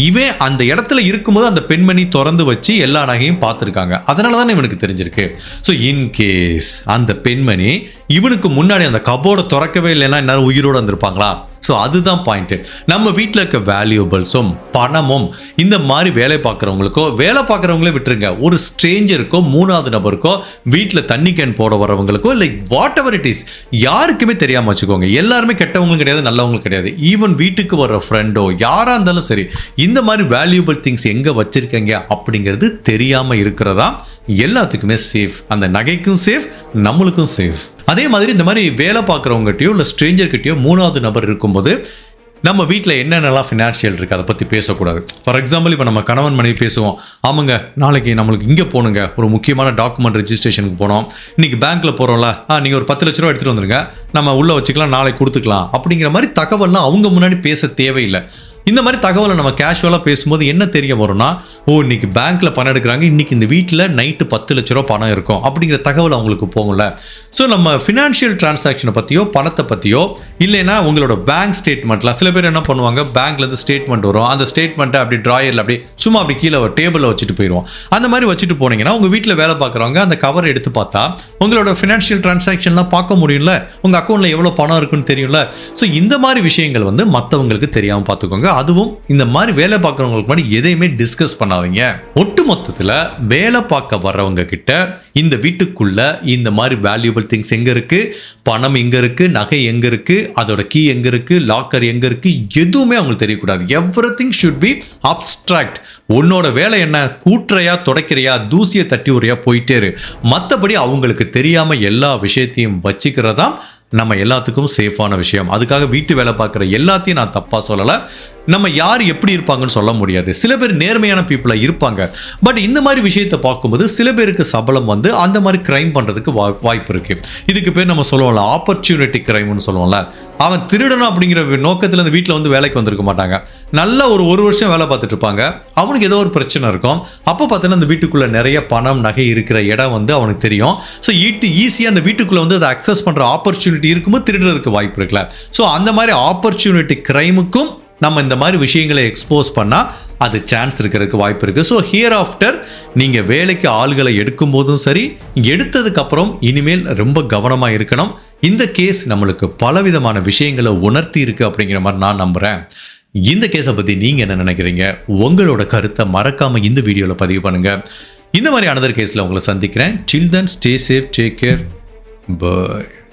இவன் அந்த இடத்துல இருக்கும்போது அந்த பெண்மணி திறந்து வச்சு எல்லா நகையும் பார்த்துருக்காங்க. அதனால தானே இவனுக்கு தெரிஞ்சிருக்கு. ஸோ இன்கேஸ் அந்த பெண்மணி இவனுக்கு முன்னாடி அந்த கபோர்டை திறக்கவே இல்லைன்னா எல்லாரும் உயிரோடு வந்திருப்பாங்களா? ஸோ அதுதான் பாயிண்ட்டு. நம்ம வீட்டில் இருக்க வேல்யூபிள்ஸும் பணமும் இந்த மாதிரி வேலை பார்க்குறவங்களுக்கோ, வேலை பார்க்குறவங்களே விட்டுருங்க, ஒரு ஸ்ட்ரேஞ்சருக்கோ, மூணாவது நபருக்கோ, வீட்டில் தண்ணி கேன் போட வரவங்களுக்கோ, இல்லை வாட் எவர் இட் இஸ், யாருக்குமே தெரியாமல் வச்சுக்கோங்க. எல்லாருமே கெட்டவங்களும் கிடையாது, நல்லவங்களும் கிடையாது. ஈவன் வீட்டுக்கு வர்ற ஃப்ரெண்டோ யாராக இருந்தாலும் சரி, இந்த மாதிரி வேல்யூபிள் திங்ஸ் எங்கே வச்சுருக்கீங்க அப்படிங்கிறது தெரியாமல் இருக்கிறதா எல்லாத்துக்குமே சேஃப். அந்த நகைக்கும் சேஃப், நம்மளுக்கும் சேஃப். அதே மாதிரி இந்த மாதிரி வேலை பார்க்குறவங்ககிட்டயோ இல்லை ஸ்ட்ரேஞ்சர்கிட்டயோ மூணாவது நபர் இருக்கும்போது நம்ம வீட்டில் என்னென்னலாம் ஃபினான்ஷியல் இருக்குது அதை பற்றி பேசக்கூடாது. ஃபார் எக்ஸாம்பிள் இப்போ நம்ம கணவன் மனைவி பேசுவோம், ஆமாங்க நாளைக்கு நம்மளுக்கு இங்கே போகணுங்க, ஒரு முக்கியமான டாக்குமெண்ட் ரெஜிஸ்ட்ரேஷனுக்கு போனோம், இன்றைக்கி பேங்க்கில் போகிறோம்ல, நீங்கள் ஒரு 10 லட்ச ரூபா எடுத்துகிட்டு வந்துருங்க, நம்ம உள்ளே வச்சுக்கலாம், நாளைக்கு கொடுத்துக்கலாம் அப்படிங்கிற மாதிரி தகவல்லாம் அவங்க முன்னாடி பேச தேவையில்லை. இந்த மாதிரி தகவலை நம்ம கேஷுவலாக பேசும்போது என்ன தெரிய வரும்னா, இன்னைக்கு பேங்க்கில் பணம் எடுக்கிறாங்க, இன்றைக்கி இந்த வீட்டில் நைட்டு 10 லட்ச ரூபா பணம் இருக்கும் அப்படிங்கிற தகவல் அவங்களுக்கு போகல. ஸோ நம்ம ஃபினான்ஷியல் டிரான்சாக்ஷனை பற்றியோ பணத்தை பற்றியோ இல்லைன்னா உங்களோட பேங்க் ஸ்டேட்மெண்ட்லாம் சில பேர் என்ன பண்ணுவாங்க, பேங்க்லேருந்து ஸ்டேட்மெண்ட் வரும், அந்த ஸ்டேட்மெண்ட்டை அப்படி ட்ராயரில் அப்படி சும்மா அப்படி கீழே டேபிளில் வச்சுட்டு போயிடுவோம். அந்த மாதிரி வச்சுட்டு போனீங்கன்னா உங்கள் வீட்டில் வேலை பார்க்குறவங்க அந்த கவரை எடுத்து பார்த்தா உங்களோட ஃபினான்ஷியல் டிரான்சாக்ஷன்லாம் பார்க்க முடியும்ல, உங்கள் அக்கௌண்ட்டில் எவ்வளோ பணம் இருக்குன்னு தெரியும்ல. ஸோ இந்த மாதிரி விஷயங்கள் வந்து மற்றவங்களுக்கு தெரியாமல் பார்த்துக்கோங்க. அதுவும் இந்த மாதிரி வேலை பார்க்குறவங்களுக்கு முன்னாடி எதையுமே டிஸ்கஸ் பண்ணாதீங்க. ஒட்டு மொத்தத்தில் வேலை பார்க்க வர்றவங்க கிட்ட இந்த வீட்டுக்குள்ள இந்த மாதிரி வேல்யூபிள் திங்ஸ் எங்க இருக்கு, பணம் எங்க இருக்கு, நகை எங்க இருக்கு, அதோட கீ எங்க இருக்கு, லாக்கர் எங்க இருக்கு, எதுவுமே அவங்களுக்கு தெரியக்கூடாது. Everything should be abstract. உன்னோட வேலை என்ன, கூட்டுறையா, துடைக்கிறையா, தூசியை தட்டி உரையா போயிட்டே இரு. மற்றபடி அவங்களுக்கு தெரியாம எல்லா விஷயத்தையும் வச்சுக்கிறதா நம்ம எல்லாத்துக்கும் சேஃபான விஷயம். அதுக்காக வீட்டு வேலை பார்க்குற எல்லாத்தையும் நான் தப்பாக சொல்லலை. நம்ம யார் எப்படி இருப்பாங்கன்னு சொல்ல முடியாது. சில பேர் நேர்மையான பீப்புளாக இருப்பாங்க. பட் இந்த மாதிரி விஷயத்தை பார்க்கும்போது சில பேருக்கு சபலம் வந்து அந்த மாதிரி கிரைம் பண்ணுறதுக்கு வாய்ப்பு இருக்குது. இதுக்கு பேர் நம்ம சொல்லுவோம்ல ஆப்பர்ச்சுனிட்டி கிரைம்னு சொல்லுவோம்ல. அவன் திருடணும் அப்படிங்கிற நோக்கத்தில் அந்த வீட்டில் வந்து வேலைக்கு வந்திருக்க மாட்டாங்க. நல்லா ஒரு வருஷம் வேலை பார்த்துட்டு இருப்பாங்க. அவனுக்கு ஏதோ ஒரு பிரச்சனை இருக்கும். அப்போ பார்த்தீங்கன்னா அந்த வீட்டுக்குள்ளே நிறைய பணம் நகை இருக்கிற இடம் வந்து அவனுக்கு தெரியும். ஸோ ஈஸியாக அந்த வீட்டுக்குள்ளே வந்து அதை அக்சஸ் பண்ணுற ஆப்பர்ச்சுனிட்டி இருக்கும்போது திருடுறதுக்கு வாய்ப்பு இருக்குல்ல. ஸோ அந்த மாதிரி ஆப்பர்ச்சுனிட்டி கிரைமுக்கும் நம்ம இந்த மாதிரி விஷயங்களை எக்ஸ்போஸ் பண்ணால் அது சான்ஸ் இருக்கிறதுக்கு வாய்ப்பு இருக்குது. ஸோ ஹியர் ஆஃப்டர் நீங்கள் வேலைக்கு ஆள்களை எடுக்கும் போதும் சரி, எடுத்ததுக்கப்புறம் இனிமேல் ரொம்ப கவனமாக இருக்கணும். இந்த கேஸ் நம்மளுக்கு பலவிதமான விஷயங்களை உணர்த்தி இருக்குது அப்படிங்கிற மாதிரி நான் நம்புகிறேன். இந்த கேஸை பற்றி நீங்கள் என்ன நினைக்கிறீங்க? உங்களோட கருத்தை மறக்காமல் இந்த வீடியோவில் பதிவு பண்ணுங்கள். இந்த மாதிரி அனதர் கேஸில் உங்களை சந்திக்கிறேன். Till then, stay safe, take care, bye.